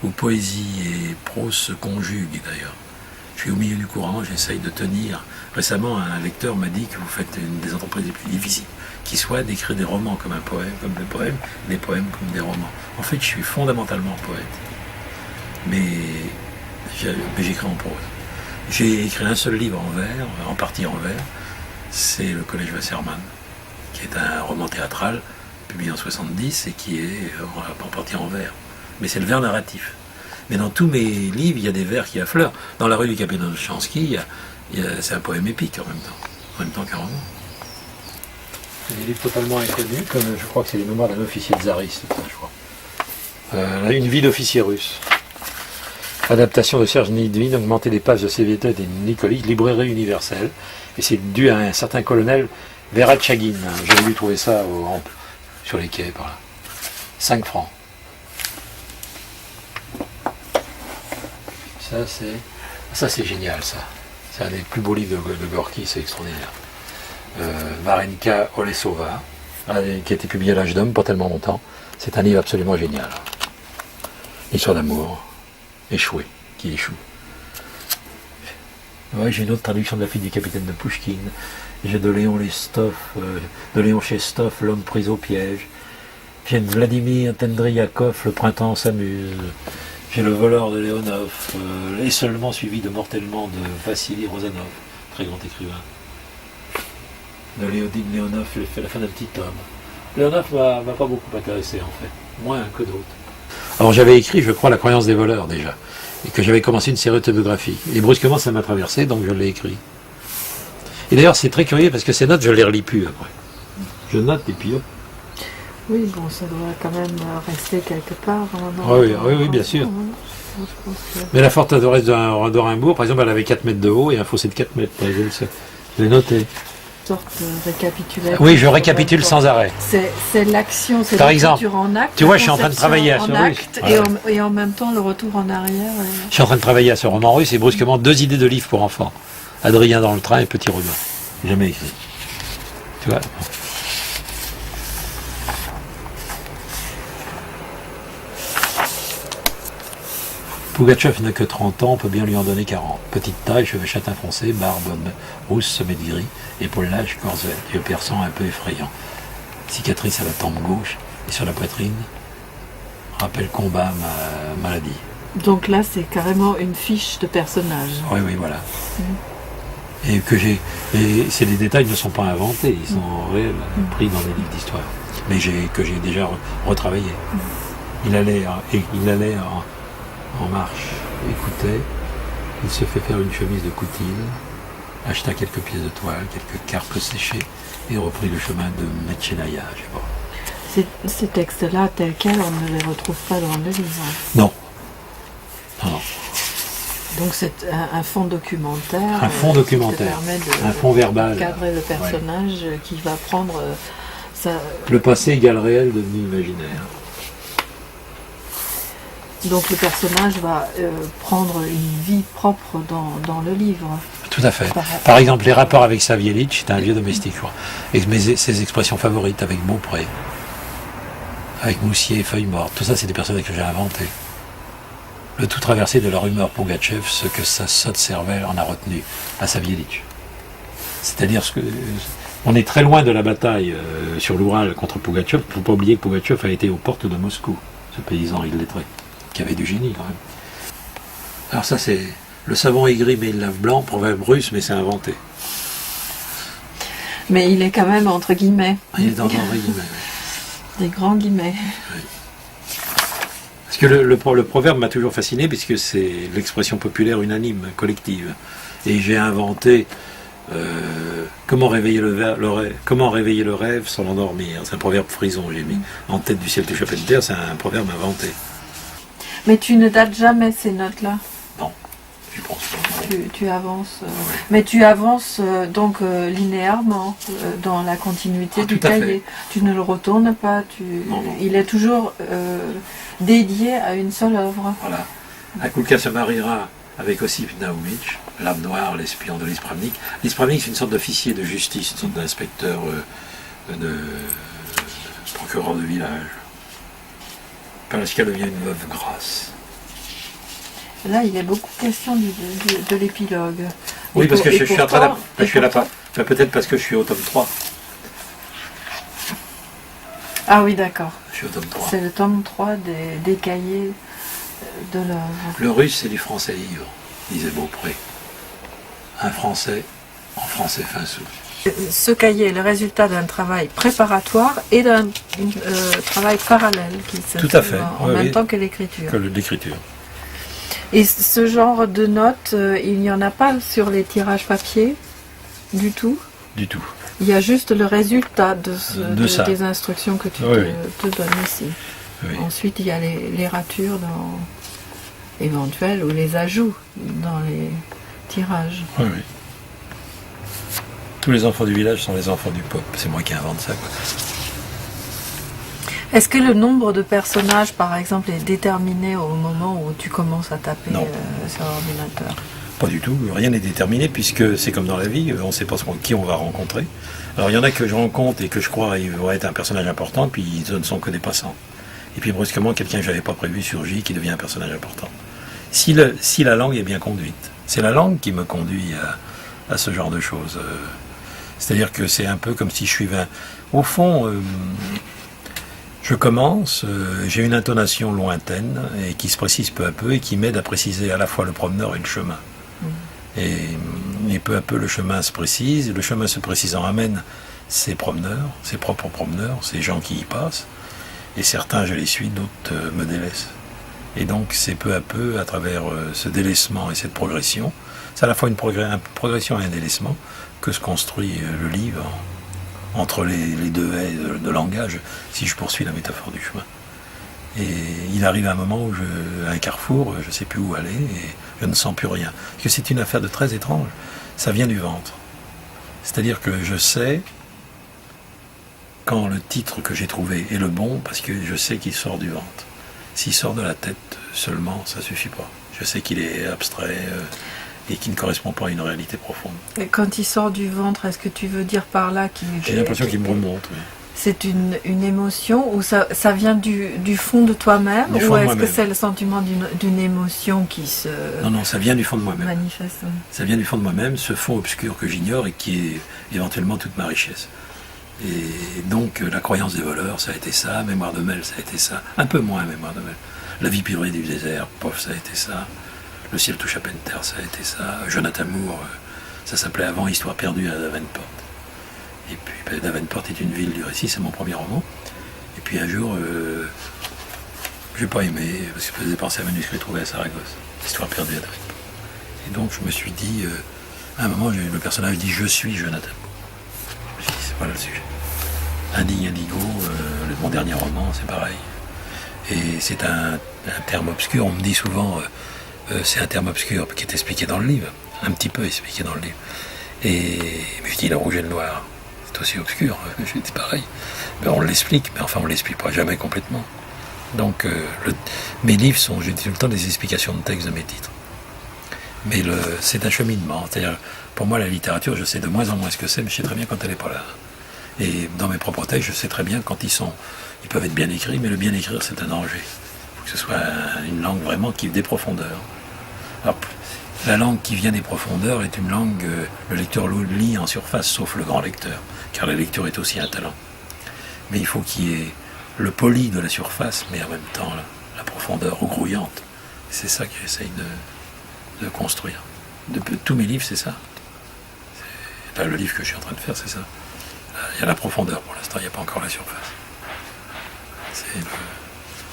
où poésie et prose se conjuguent d'ailleurs. Je suis au milieu du courant, j'essaye de tenir. Récemment, un lecteur m'a dit que vous faites une des entreprises les plus difficiles, qui soit d'écrire des romans comme un poème, comme des poèmes comme des romans. En fait, je suis fondamentalement poète. Mais j'écris en prose. J'ai écrit un seul livre en vers, en partie en vers, c'est Le Collège Wasserman, qui est un roman théâtral publié en 70 et qui est en partie en vers. Mais c'est le vers narratif. Mais dans tous mes livres, il y a des vers qui affleurent. Dans La Rue du Capitaine Chansky, c'est un poème épique en même temps qu'un roman. C'est des livres totalement inconnus, comme je crois que c'est les mémoires d'un officier tsariste, je crois. Une vie d'officier russe. Adaptation de Serge Nidvin, augmenter les pages de Sévétet et Nikolic, librairie universelle. Et c'est dû à un certain colonel Verachagin. J'avais dû trouver ça sur les quais, par là. 5 francs. Ça c'est génial, ça. C'est un des plus beaux livres de Gorky, c'est extraordinaire. Varenka Olesova, qui a été publié à l'âge d'homme, pas tellement longtemps. C'est un livre absolument génial. Histoire d'amour, échoué, qui échoue. Ouais, j'ai une autre traduction de La fille du capitaine de Pouchkine. J'ai de Léon Chestov, L'homme pris au piège. J'ai de Vladimir Tendriakov, Le printemps s'amuse. J'ai Le voleur de Léonov, et seulement suivi de Mortellement de Vassili Rozanov, très grand écrivain. De Léodine Léonov, j'ai fait la fin d'un petit tome. Léonov m'a pas beaucoup intéressé en fait, moins que d'autres. Alors j'avais écrit, je crois, La croyance des voleurs déjà, et que j'avais commencé une série autobiographique. Et brusquement ça m'a traversé, donc je l'ai écrit. Et d'ailleurs c'est très curieux parce que ces notes je les relis plus après. Je note et puis hop. Oui, bon, ça doit quand même rester quelque part. Oui, bien sûr. Je pense que... Mais la forteresse d'Orenbourg, par exemple, elle avait 4 mètres de haut et un fossé de 4 mètres. Je l'ai noté. Une sorte de récapitulatif. Oui, je récapitule sans arrêt. C'est l'action, c'est par l'écriture exemple, en acte. Tu vois, je suis en train de travailler à ce russe. Voilà. Et en même temps, le retour en arrière. Je suis en train de travailler à ce roman russe et brusquement 2 idées de livres pour enfants. Adrien dans le train et Petit Robin. Jamais écrit. Tu vois. Pougatchev n'a que 30 ans, on peut bien lui en donner 40. Petite taille, cheveux châtain foncé, barbe rousse, semée de gris, épaule large, corps yeux perçants un peu effrayants. Cicatrice à la tempe gauche et sur la poitrine. Rappel combat, maladie. Donc là, c'est carrément une fiche de personnage. Oui, voilà. Et c'est des détails qui ne sont pas inventés, ils sont réels, pris dans des livres d'histoire. Mais que j'ai déjà retravaillé. Il allait en marche, écoutait, il se fait faire une chemise de coutil, acheta quelques pièces de toile, quelques carpes séchées et reprit le chemin de Metchenaya, je sais pas. Ces textes-là, tels quels, on ne les retrouve pas dans le livre. Non. Non, non. Donc c'est un fond documentaire. Un fond documentaire. Qui te permet Un fond verbal. cadrer le personnage qui va prendre sa... Le passé égale réel devenu imaginaire. Donc le personnage va prendre une vie propre dans le livre. Tout à fait. Par exemple, les rapports avec Savielitch, c'était un vieux domestique, je crois. Et ses expressions favorites avec Beaupré, avec Moussier, Feuille morte, tout ça, c'est des personnages que j'ai inventés. Le tout traversé de leur humeur Pougatchev, ce que sa sotte cervelle en a retenu à Savielitch. C'est-à-dire on est très loin de la bataille sur l'Oural contre Pougatchev. Il ne faut pas oublier que Pougatchev a été aux portes de Moscou, ce paysan illettré, qui avait du génie quand même. Alors ça, c'est le savon aigri mais il lave blanc, proverbe russe, mais c'est inventé. Mais il est quand même entre guillemets. Il est dans guillemets. Des grands guillemets. Oui. Parce que le proverbe m'a toujours fasciné, puisque c'est l'expression populaire unanime, collective. Et j'ai inventé comment réveiller le rêve sans l'endormir. C'est un proverbe frison, j'ai mis. En tête du ciel tout Charpentier, c'est un proverbe inventé. Mais tu ne dates jamais ces notes-là? Non, je pense pas. Tu avances. Mais tu avances donc linéairement dans la continuité du cahier. Tu ne le retournes pas. Non. Il est toujours dédié à une seule œuvre. Voilà. Akulka se mariera avec Ossip Naumich, l'âme noire, l'espion de l'Ispravnik. L'Ispravnik, c'est une sorte d'officier de justice, une sorte d'inspecteur, de procureur de village. Parce qu'elle devient une veuve grasse. Là, il est beaucoup question de l'épilogue. Oui, parce que je suis en train de... Peut-être parce que je suis au tome 3. Ah oui, d'accord. Je suis au tome 3. C'est le tome 3 des cahiers de l'œuvre. Le russe, c'est du français ivre, disait Beaupré. Un français, en français fin sous. Ce cahier est le résultat d'un travail préparatoire et d'un travail parallèle qui se Tout à fait fait. en même temps que l'écriture. Que l'écriture. Et ce genre de notes, il n'y en a pas sur les tirages papier du tout? Du tout. Il y a juste le résultat des instructions que tu te donnes ici. Oui. Ensuite, il y a les ratures éventuelles ou les ajouts dans les tirages. Oui, oui. Tous les enfants du village sont les enfants du peuple. C'est moi qui invente ça, quoi. Est-ce que le nombre de personnages, par exemple, est déterminé au moment où tu commences à taper sur l'ordinateur? Pas du tout, rien n'est déterminé, puisque c'est comme dans la vie, on ne sait pas qui on va rencontrer. Alors il y en a que je rencontre et que je crois il va être un personnage important, puis ils ne sont que des passants. Et puis brusquement, quelqu'un que je n'avais pas prévu surgit, qui devient un personnage important. Si la langue est bien conduite, c'est la langue qui me conduit à ce genre de choses. C'est-à-dire que c'est un peu comme si je suivais... Au fond... Je commence, j'ai une intonation lointaine et qui se précise peu à peu et qui m'aide à préciser à la fois le promeneur et le chemin. Et peu à peu le chemin se précise, le chemin se précisant amène ses promeneurs, ses propres promeneurs, ces gens qui y passent, et certains je les suis, d'autres me délaissent. Et donc c'est peu à peu, à travers ce délaissement et cette progression, c'est à la fois une progression et un délaissement que se construit le livre, entre les deux haies de langage, si je poursuis la métaphore du chemin. Et il arrive un moment où à un carrefour, je ne sais plus où aller, et je ne sens plus rien. Parce que c'est une affaire de très étrange. Ça vient du ventre. C'est-à-dire que je sais quand le titre que j'ai trouvé est le bon, parce que je sais qu'il sort du ventre. S'il sort de la tête seulement, ça ne suffit pas. Je sais qu'il est abstrait, et qui ne correspond pas à une réalité profonde. Et quand il sort du ventre, est-ce que tu veux dire par là qu'il... J'ai l'impression qu'il me remonte, oui. C'est une émotion ou ça vient du fond de toi-même, ou est-ce que c'est le sentiment d'une émotion qui se Non, ça vient du fond de moi-même. Manifeste. Ça vient du fond de moi-même, ce fond obscur que j'ignore et qui est éventuellement toute ma richesse. Et donc la croyance des voleurs, ça a été ça, Mémoire de Mel, ça a été ça, un peu moins Mémoire de Mel. La vie purée du désert, pof, ça a été ça. Le ciel touche à peine terre, ça a été ça. Jonathan Moore, ça s'appelait avant Histoire perdue à Davenport. Et puis Davenport est une ville du récit, c'est mon premier roman. Et puis un jour, je n'ai pas aimé, parce que ça faisait penser à un manuscrit trouvé à Saragosse. Histoire perdue à Davenport. Et donc je me suis dit, à un moment, le personnage dit « Je suis Jonathan Moore ». Je me suis dit, c'est voilà le sujet. Indigne Indigo, le mon dernier roman, c'est pareil. Et c'est un terme obscur, on me dit souvent, c'est un terme obscur qui est expliqué dans le livre, un petit peu expliqué dans le livre. Et je dis le rouge et le noir, c'est aussi obscur, c'est pareil. Mais on l'explique, mais enfin on ne l'explique pas jamais complètement. Donc mes livres sont, j'ai tout le temps des explications de texte de mes titres. Mais c'est un cheminement, c'est-à-dire pour moi la littérature, je sais de moins en moins ce que c'est, mais je sais très bien quand elle n'est pas là. Et dans mes propres textes, je sais très bien quand ils peuvent être bien écrits, mais le bien écrire c'est un danger. Il faut que ce soit une langue vraiment qui ait des profondeurs. Alors, la langue qui vient des profondeurs est une langue, le lecteur lit en surface, sauf le grand lecteur, car la lecture est aussi un talent. Mais il faut qu'il y ait le poli de la surface, mais en même temps la profondeur grouillante. C'est ça que j'essaye de construire. Tous mes livres, c'est ça. Là, le livre que je suis en train de faire, c'est ça. Il y a la profondeur pour l'instant, il n'y a pas encore la surface.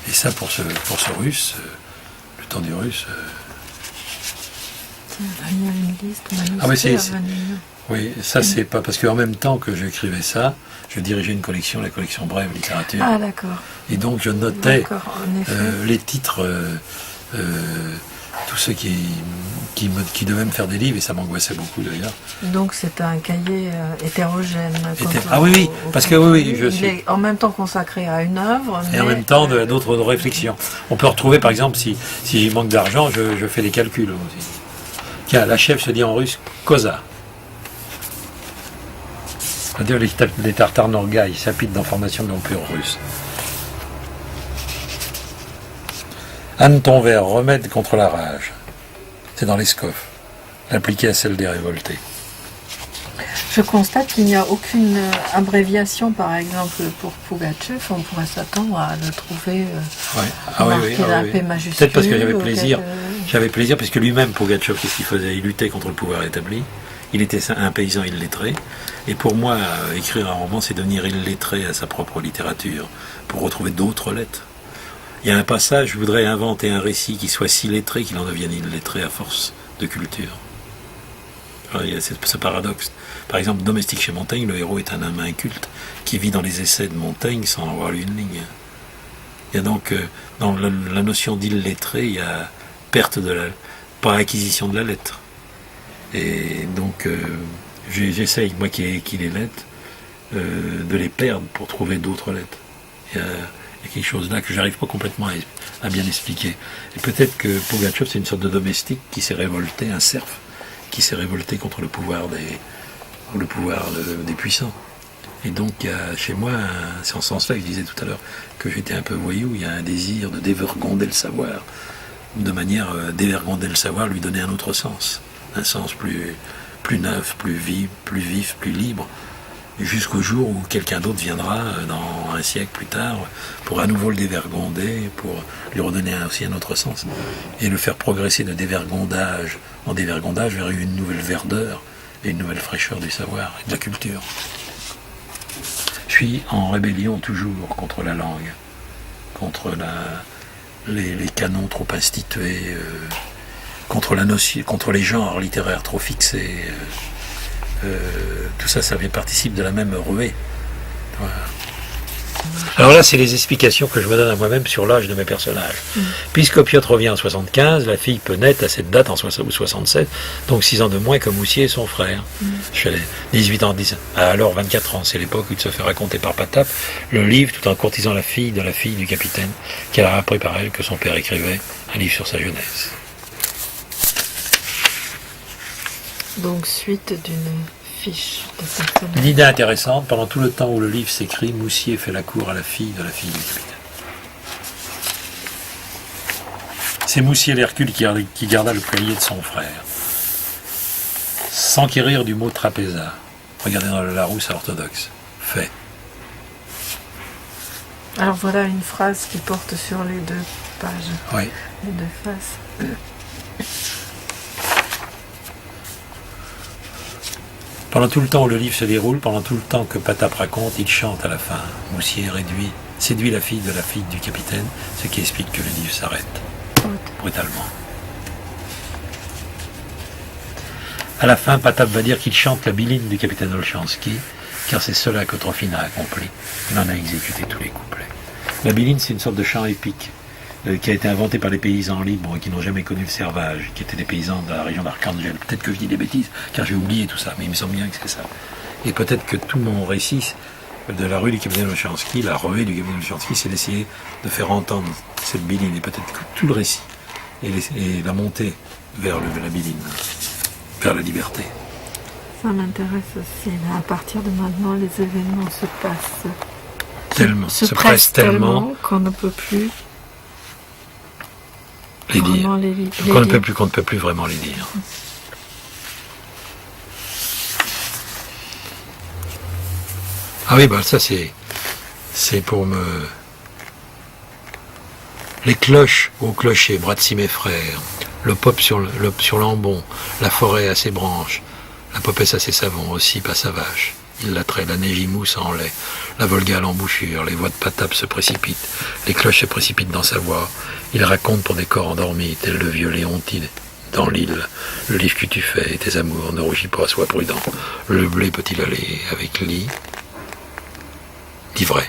Et ça, pour ce russe, le temps du russe... Il y a une liste, oui, ça c'est pas parce qu'en même temps que j'écrivais ça, je dirigeais une collection, la collection Brève Littérature. Ah d'accord. Et donc je notais en effet. Les titres, tous ceux qui devaient me faire des livres, et ça m'angoissait beaucoup d'ailleurs. Donc c'est un cahier hétérogène. Ah oui, parce que oui, il est en même temps consacré à une œuvre. Et en même temps d'autres réflexions. On peut retrouver par exemple, si manque d'argent, je fais des calculs aussi. Tiens, la chef se dit en russe Koza. C'est-à-dire les tartares Norgaï, chapitre d'information de l'Empire russe. Anne ton verre, remède contre la rage. C'est dans l'Escof, l'appliquer à celle des révoltés. Je constate qu'il n'y a aucune abréviation, par exemple, pour Pougatchev. On pourrait s'attendre à le trouver marqué d'un P majuscule. Peut-être parce que j'avais plaisir, parce que lui-même, Pougatchev, qu'est-ce qu'il faisait? Il luttait contre le pouvoir établi. Il était un paysan illettré. Et pour moi, écrire un roman, c'est devenir illettré à sa propre littérature, pour retrouver d'autres lettres. Il y a un passage, je voudrais inventer un récit qui soit si lettré qu'il en devienne illettré à force de culture. Alors, il y a ce paradoxe. Par exemple, Domestique chez Montaigne, le héros est un homme inculte qui vit dans les essais de Montaigne sans avoir lu une ligne. Il y a donc, dans la notion d'illettré, il y a perte pas acquisition de la lettre. Et donc, j'essaye, moi qui ai écrit les lettres, de les perdre pour trouver d'autres lettres. Il y a quelque chose là que j'arrive pas complètement à bien expliquer. Et peut-être que Pougatchev, c'est une sorte de domestique qui s'est révolté, un serf, qui s'est révolté contre le pouvoir des puissants. Et donc, il y a chez moi, c'est en ce sens-là que je disais tout à l'heure que j'étais un peu voyou, il y a un désir de dévergonder le savoir, de manière à dévergonder le savoir, lui donner un autre sens, un sens plus neuf, plus vif, plus libre, jusqu'au jour où quelqu'un d'autre viendra, dans un siècle plus tard, pour à nouveau le dévergonder, pour lui redonner aussi un autre sens, et le faire progresser de dévergondage en dévergondage vers une nouvelle verdeur et une nouvelle fraîcheur du savoir et de la culture. Je suis en rébellion toujours contre la langue, contre les canons trop institués, contre les genres littéraires trop fixés. Tout ça participe de la même ruée. Voilà. Alors là, c'est les explications que je me donne à moi-même sur l'âge de mes personnages. Puisque Piotr revient en 75, la fille peut naître à cette date, en 67, donc 6 ans de moins que Moussier et son frère. Je fais 18 ans, alors 24 ans, c'est l'époque où il se fait raconter par Patap le livre, tout en courtisant la fille du capitaine, qu'elle a appris par elle que son père écrivait un livre sur sa jeunesse. Donc, suite d'une fiche de personnage. Une idée intéressante, pendant tout le temps où le livre s'écrit, Moussier fait la cour à la fille du capitaine. C'est Moussier l'Hercule qui garda le collier de son frère. S'enquérir du mot trapéza. Regardez dans le Larousse orthodoxe. Fait. Alors voilà une phrase qui porte sur les 2 pages. Oui. Les 2 faces. Pendant tout le temps où le livre se déroule, pendant tout le temps que Patap raconte, il chante à la fin. Moussier séduit la fille du capitaine, ce qui explique que le livre s'arrête brutalement. À la fin, Patap va dire qu'il chante la biline du capitaine Olchanski, car c'est cela que Trophine a accompli. Il en a exécuté tous les couplets. La biline, c'est une sorte de chant épique qui a été inventé par les paysans libres qui n'ont jamais connu le servage, qui étaient des paysans de la région d'Arkhangel. Peut-être que je dis des bêtises, car j'ai oublié tout ça, mais il me semble bien que c'est ça. Et peut-être que tout mon récit de la rue du capitaine Olchanski, la revue du capitaine Olchanski, c'est d'essayer de faire entendre cette biline, et peut-être que tout le récit, et la montée vers la biline, vers la liberté. Ça m'intéresse aussi. À partir de maintenant, les événements se passent. Se pressent tellement qu'on ne peut plus les dire. Qu'on ne peut plus vraiment les dire. Ah oui, bah ça c'est pour me... Les cloches au clocher, Bratsi mes frères, le pop sur l'ambon, la forêt à ses branches, la popesse à ses savons, aussi pas sa vache. Il la traite, la neige y mousse en lait, la Volga à l'embouchure, les voix de Patap se précipitent, les cloches se précipitent dans sa voix. Il raconte pour des corps endormis, tel le vieux Léontide dans l'île. Le livre que tu fais, tes amours, ne rougis pas, sois prudent. Le blé peut-il aller avec lit? Dis vrai.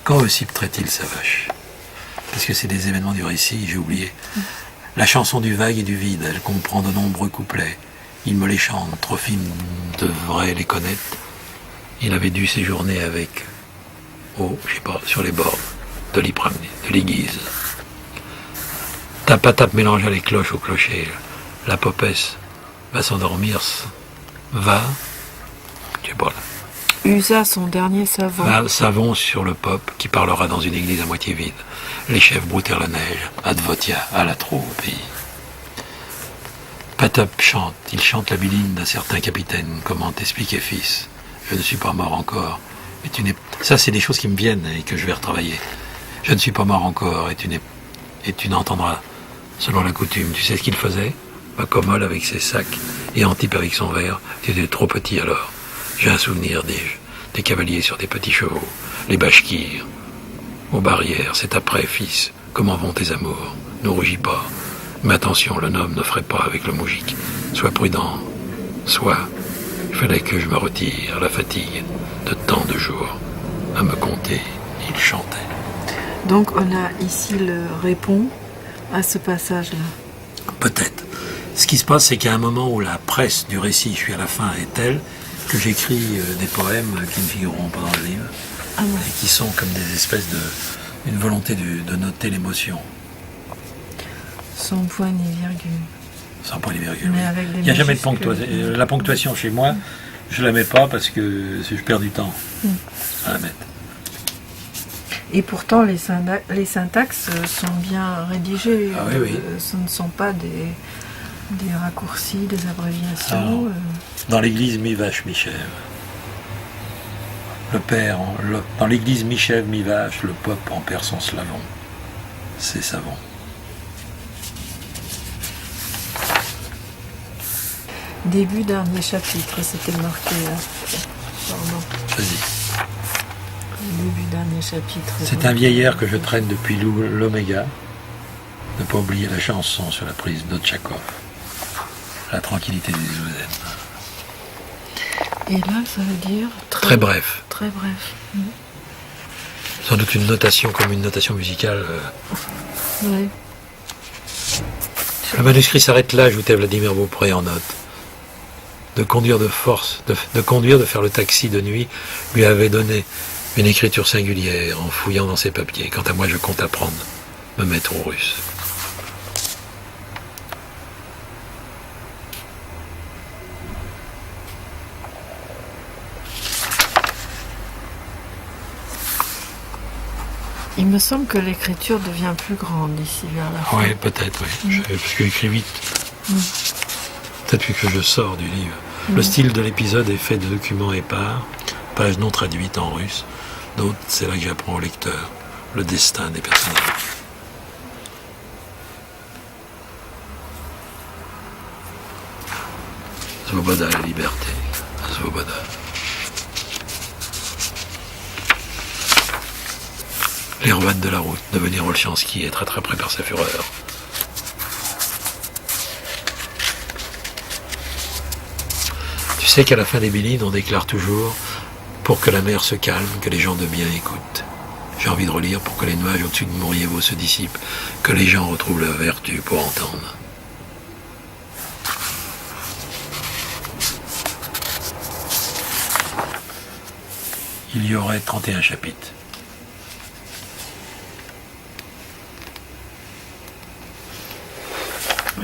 Quand aussi traite-t-il sa vache? Parce que c'est des événements du récit, j'ai oublié. La chanson du vague et du vide, elle comprend de nombreux couplets. Il me les chante, Trophine devrait les connaître. Il avait dû séjourner avec, sur les bords de l'Iguise. Tapatap mélangea les cloches au clocher. La popesse va s'endormir, usa son dernier savon. Savon sur le pop qui parlera dans une église à moitié vide. Les chefs broutèrent la neige, Advotia, à la trou au pays. Patap chante, il chante la biline d'un certain capitaine. Comment t'expliquer, fils? Je ne suis pas mort encore. Et ça, c'est des choses qui me viennent et que je vais retravailler. Je ne suis pas mort encore et tu n'entendras, selon la coutume. Tu sais ce qu'il faisait? Macomol avec ses sacs et Antip avec son verre. Tu étais trop petit alors. J'ai un souvenir, dis-je, des cavaliers sur des petits chevaux, les bashkirs, aux barrières. C'est après, fils. Comment vont tes amours? Ne rougis pas. Mais attention, le noble ne ferait pas avec le moujik. Sois prudent. Il fallait que je me retire, la fatigue de tant de jours à me compter. Il chantait. Donc on a ici le répond à ce passage-là. Peut-être. Ce qui se passe, c'est qu'à un moment où la presse du récit, je suis à la fin, est telle que j'écris des poèmes qui ne figureront pas dans le livre, et qui sont comme des espèces une volonté de noter l'émotion. Sans point ni virgule. Sans point ni virgule. Mais Oui. avec des Il n'y a jamais de majuscules. ponctuation. La ponctuation chez moi, je ne la mets pas parce que je perds du temps à la mettre. Et pourtant, les syntaxes sont bien rédigées. Ah oui, oui. Ce ne sont pas des raccourcis, des abréviations. Dans l'église mi-vache, mi-chèvre. Le père, dans l'église mi-chèvre, mi-vache, le peuple en perd son slavon. C'est savon. Début, dernier chapitre, c'était marqué là. Pardon. Vas-y. Début, dernier chapitre. C'est un vieillard que je traîne depuis l'Oméga. Ne pas oublier la chanson sur la prise d'Otchakov. La tranquillité des Zouzen. Et là, ça veut dire Très bref. Très bref. Sans doute une notation comme une notation musicale. Oui. Le manuscrit s'arrête là, ajoutait Vladimir Beaupré en note. De conduire de force, de faire le taxi de nuit, lui avait donné une écriture singulière en fouillant dans ses papiers. Quant à moi, je compte apprendre, me mettre au russe. Il me semble que l'écriture devient plus grande ici vers la fin. Oui, peut-être, oui. Parce que j'écris vite. Peut-être que je sors du livre. Le style de l'épisode est fait de documents épars, pages non traduites en russe. D'autres, c'est là que j'apprends au lecteur le destin des personnages. Svoboda, la liberté. Svoboda. Les rois de la route, devenir Olchanski, être attrapé par sa fureur. sais qu'à la fin des Bélines, on déclare toujours « Pour que la mer se calme, que les gens de bien écoutent ». J'ai envie de relire « Pour que les nuages au-dessus de Mourievo se dissipent, que les gens retrouvent leur vertu pour entendre ». Il y aurait 31 chapitres.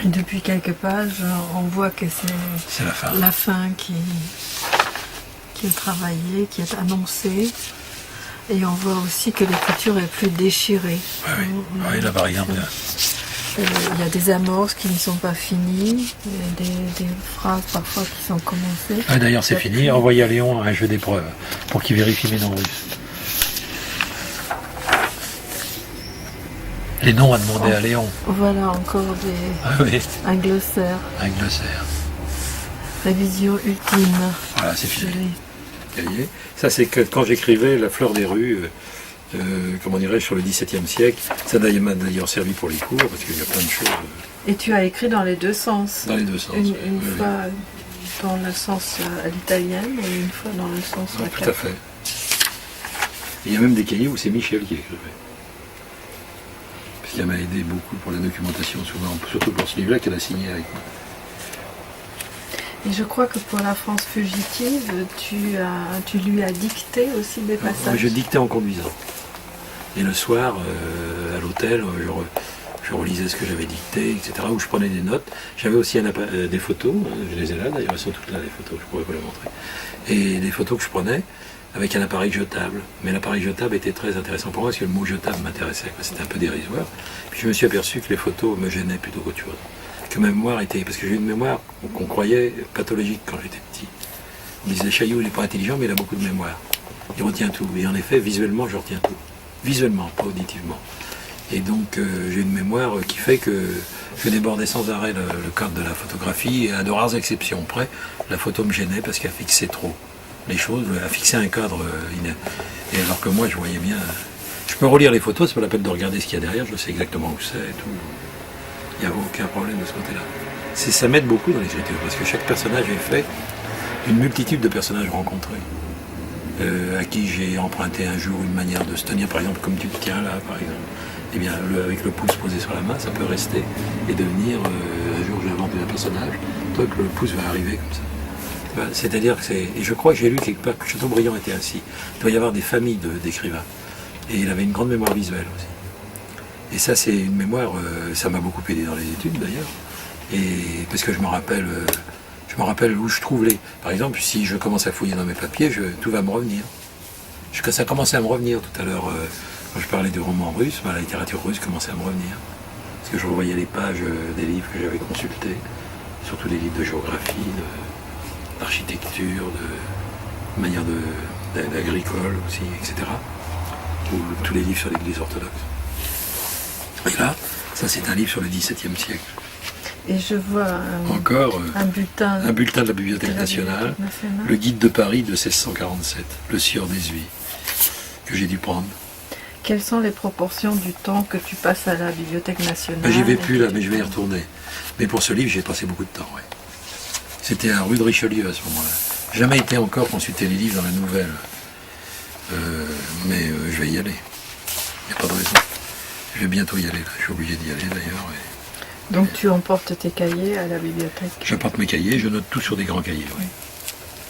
Et depuis quelques pages, on voit que C'est la fin. la fin qui est travaillée, qui est annoncée. Et on voit aussi que l'écriture est plus déchirée. Oui, là par exemple. Il y a des amorces qui ne sont pas finies, des phrases parfois qui sont commencées. Ah, d'ailleurs, c'est fini. Envoyez à Léon un jeu d'épreuves pour qu'il vérifie mes noms russes. Les noms à demander à Léon. Voilà encore un glossaire. Un glossaire. Révision ultime. Voilà, c'est fini. Joli. Ça, c'est que quand j'écrivais La fleur des rues, comment dirais-je, sur le XVIIe siècle, ça m'a d'ailleurs servi pour les cours, parce qu'il y a plein de choses. Et tu as écrit dans les deux sens. Dans les deux sens. Une fois dans le sens à l'italienne et une fois dans le sens Oui, waka. tout à fait. Il y a même des cahiers où c'est Michel qui écrivait. Parce qu'elle m'a aidé beaucoup pour la documentation, souvent, surtout pour ce livre-là qu'elle a signé avec moi. Et je crois que pour La France fugitive, tu lui as dicté aussi des passages. Je dictais en conduisant. Et le soir, à l'hôtel, je relisais ce que j'avais dicté, etc., où je prenais des notes. J'avais aussi des photos, je les ai là, d'ailleurs, elles sont toutes là, les photos, je pourrais vous les montrer. Et des photos que je prenais avec un appareil jetable. Mais l'appareil jetable était très intéressant pour moi, parce que le mot jetable m'intéressait, c'était un peu dérisoire. Puis je me suis aperçu que les photos me gênaient plutôt qu'autre chose. Que ma mémoire était, parce que j'ai une mémoire qu'on croyait pathologique quand j'étais petit. On disait Chaillot, il n'est pas intelligent, mais il a beaucoup de mémoire. Il retient tout. Et en effet, visuellement, je retiens tout. Visuellement, pas auditivement. Et donc, j'ai une mémoire qui fait que je débordais sans arrêt le cadre de la photographie. Et à de rares exceptions près, la photo me gênait parce qu'elle fixait trop les choses. Elle fixait un cadre. Et alors que moi, je voyais bien. Je peux relire les photos, c'est pas la peine de regarder ce qu'il y a derrière, je sais exactement où c'est et tout. Il n'y a aucun problème de ce côté-là. Ça m'aide beaucoup dans l'écriture, parce que chaque personnage est fait d'une multitude de personnages rencontrés, à qui j'ai emprunté un jour une manière de se tenir, par exemple, comme tu te tiens là, par exemple. Eh bien, avec le pouce posé sur la main, ça peut rester et devenir, un jour j'invente un personnage, toi que le pouce va arriver comme ça. C'est-à-dire que et je crois que j'ai lu quelque part que Chateaubriand était ainsi. Il doit y avoir des familles d'écrivains. Et il avait une grande mémoire visuelle aussi. Et ça, c'est une mémoire, ça m'a beaucoup aidé dans les études d'ailleurs. Et parce que je me rappelle où je trouve les. Par exemple, si je commence à fouiller dans mes papiers, tout va me revenir. Ça commençait à me revenir tout à l'heure, quand je parlais du roman russe, la littérature russe commençait à me revenir. Parce que je revoyais les pages des livres que j'avais consultés, surtout des livres de géographie, d'architecture, de manière d'agricole aussi, etc. Ou tous les livres sur l'Église orthodoxe. Et là, ça c'est un livre sur le XVIIe siècle. Et je vois encore un bulletin de la Bibliothèque nationale, le guide de Paris de 1647, le Sieur des Huys, que j'ai dû prendre. Quelles sont les proportions du temps que tu passes à la Bibliothèque nationale? J'y vais plus là, mais je vais y retourner. Mais pour ce livre, j'ai passé beaucoup de temps, oui. C'était à rue de Richelieu à ce moment-là. Jamais été encore consulter les livres dans la Nouvelle. Mais je vais y aller. Il n'y a pas de raison. Je vais bientôt y aller, là. Je suis obligé d'y aller d'ailleurs. Donc tu emportes tes cahiers à la bibliothèque? J'apporte mes cahiers, je note tout sur des grands cahiers, oui.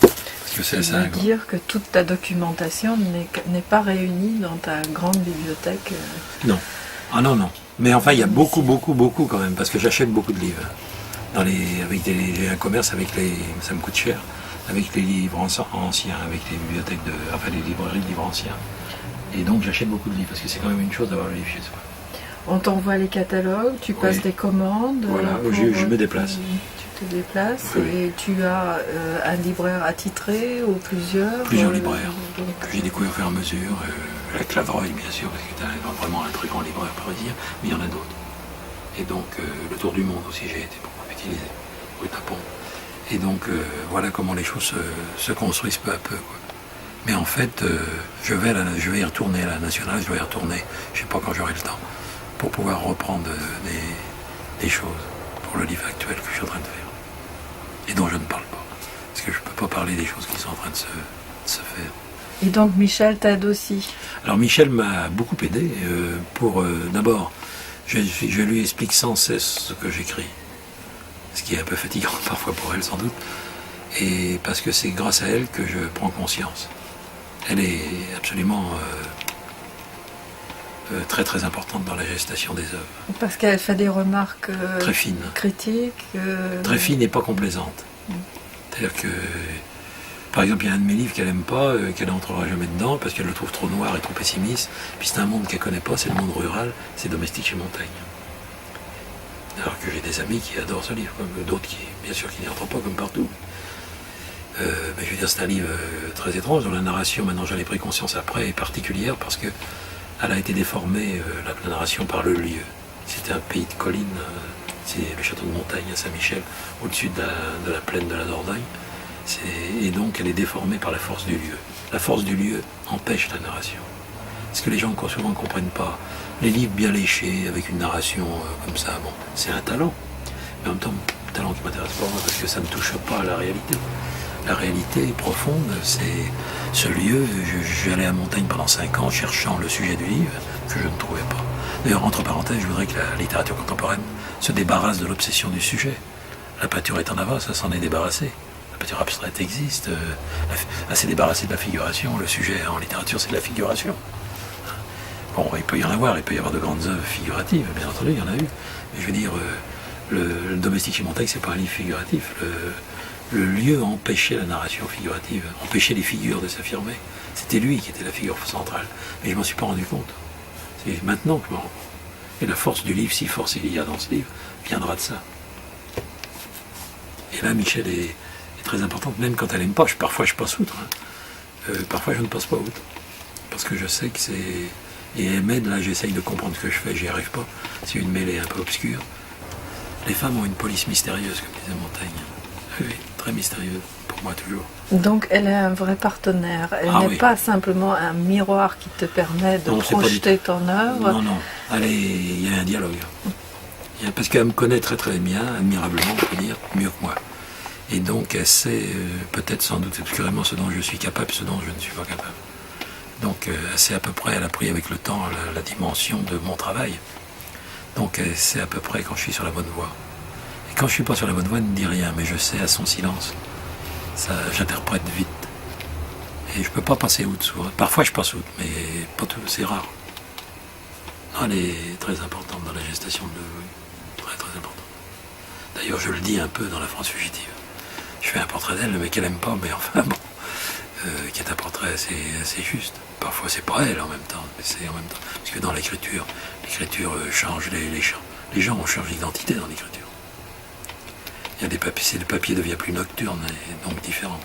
Parce que c'est ça veut dire que toute ta documentation n'est pas réunie dans ta grande bibliothèque? Non. Ah non, non. Mais enfin, il y a beaucoup quand même, parce que j'achète beaucoup de livres. J'ai un commerce avec ça me coûte cher, avec les livres anciens, avec les bibliothèques les librairies de livres anciens. Et donc j'achète beaucoup de livres, parce que c'est quand même une chose d'avoir le livre chez soi. On t'envoie les catalogues, tu passes des commandes. Voilà, je me déplace. Tu te déplaces et tu as un libraire attitré ou plusieurs? Plusieurs libraires que j'ai découvert au fur et à mesure. La Clavroy, bien sûr, parce que c'est vraiment un très grand libraire parisien, mais il y en a d'autres. Et donc le Tour du Monde aussi, j'ai été beaucoup utilisé, rue Tapon. Et donc voilà comment les choses se construisent peu à peu, quoi. Mais en fait, je vais y retourner à la Nationale, je dois y retourner, je ne sais pas quand j'aurai le temps, pour pouvoir reprendre des choses pour le livre actuel que je suis en train de faire. Et dont je ne parle pas. Parce parce que je ne peux pas parler des choses qui sont en train de se faire. Et donc Michel t'aide aussi. Alors Michel m'a beaucoup aidé d'abord, je lui explique sans cesse ce que j'écris, ce qui est un peu fatigant parfois pour elle sans doute, et parce que c'est grâce à elle que je prends conscience. Elle est absolument très très importante dans la gestation des œuvres. Parce qu'elle fait des remarques Très fines. critiques. Très fines et pas complaisantes. C'est-à-dire que, par exemple, il y a un de mes livres qu'elle n'aime pas, qu'elle n'entrera jamais dedans, parce qu'elle le trouve trop noir et trop pessimiste. Puis c'est un monde qu'elle ne connaît pas, c'est le monde rural, c'est Domestique et montagne. Alors que j'ai des amis qui adorent ce livre, comme d'autres qui, bien sûr, qui n'y entrent pas comme partout. Mais je veux dire, c'est un livre très étrange, dont la narration, maintenant j'en ai pris conscience après, est particulière, parce que elle a été déformée, la narration, par le lieu. C'était un pays de collines, c'est le château de montagne à Saint-Michel, au-dessus de la plaine de la Dordogne. Et donc elle est déformée par la force du lieu. La force du lieu empêche la narration. Ce que les gens souvent ne comprennent pas. Les livres bien léchés, avec une narration comme ça, bon, c'est un talent. Mais en même temps, un talent qui ne m'intéresse pas, moi, parce que ça ne touche pas à la réalité. La réalité profonde, c'est ce lieu. J'allais à Montagne pendant 5 ans cherchant le sujet du livre, que je ne trouvais pas. D'ailleurs, entre parenthèses, je voudrais que la littérature contemporaine se débarrasse de l'obsession du sujet. La peinture est en avance, ça s'en est débarrassé. La peinture abstraite existe, elle s'est débarrassée de la figuration. Le sujet en littérature, c'est de la figuration. Bon, il peut y en avoir, il peut y avoir de grandes œuvres figuratives, bien entendu, il y en a eu. Mais je veux dire, le Domestique chez Montaigne, c'est pas un livre figuratif. Le lieu empêchait la narration figurative, empêchait les figures de s'affirmer. C'était lui qui était la figure centrale. Mais je m'en suis pas rendu compte. C'est maintenant que je m'en rends compte. Et la force du livre, si force il y a dans ce livre, viendra de ça. Et là, Michel est très importante, même quand elle n'aime pas. Parfois, je passe outre. Parfois, je ne passe pas outre. Parce que je sais que c'est... Et elle m'aide, là, j'essaye de comprendre ce que je fais, j'y arrive pas. C'est une mêlée un peu obscure. Les femmes ont une police mystérieuse, comme disait Montaigne. Oui, très mystérieuse, pour moi, toujours. Donc elle est un vrai partenaire. Elle n'est pas simplement un miroir qui te permet de projeter ton œuvre. Non. Il y a un dialogue. Parce qu'elle me connaît très très bien, admirablement, je peux dire, mieux que moi. Et donc elle sait peut-être sans doute obscurément ce dont je suis capable et ce dont je ne suis pas capable. Donc elle sait à peu près, elle a pris avec le temps la dimension de mon travail. Donc elle sait à peu près quand je suis sur la bonne voie. Et quand je ne suis pas sur la bonne voie, elle ne dit rien, mais je sais à son silence. Ça, j'interprète vite. Et je ne peux pas passer outre souvent. Parfois je passe outre, mais pas tout, c'est rare. Non, elle est très importante dans la gestation de l'œuvre. Très très importante. D'ailleurs, je le dis un peu dans La France fugitive. Je fais un portrait d'elle, mais qu'elle n'aime pas, mais enfin bon. Qui est un portrait assez juste. Parfois c'est pas elle en même temps, mais c'est en même temps. Parce que dans l'écriture change les gens changent d'identité dans l'écriture. Il y a des papiers, le papier devient plus nocturne et donc différent.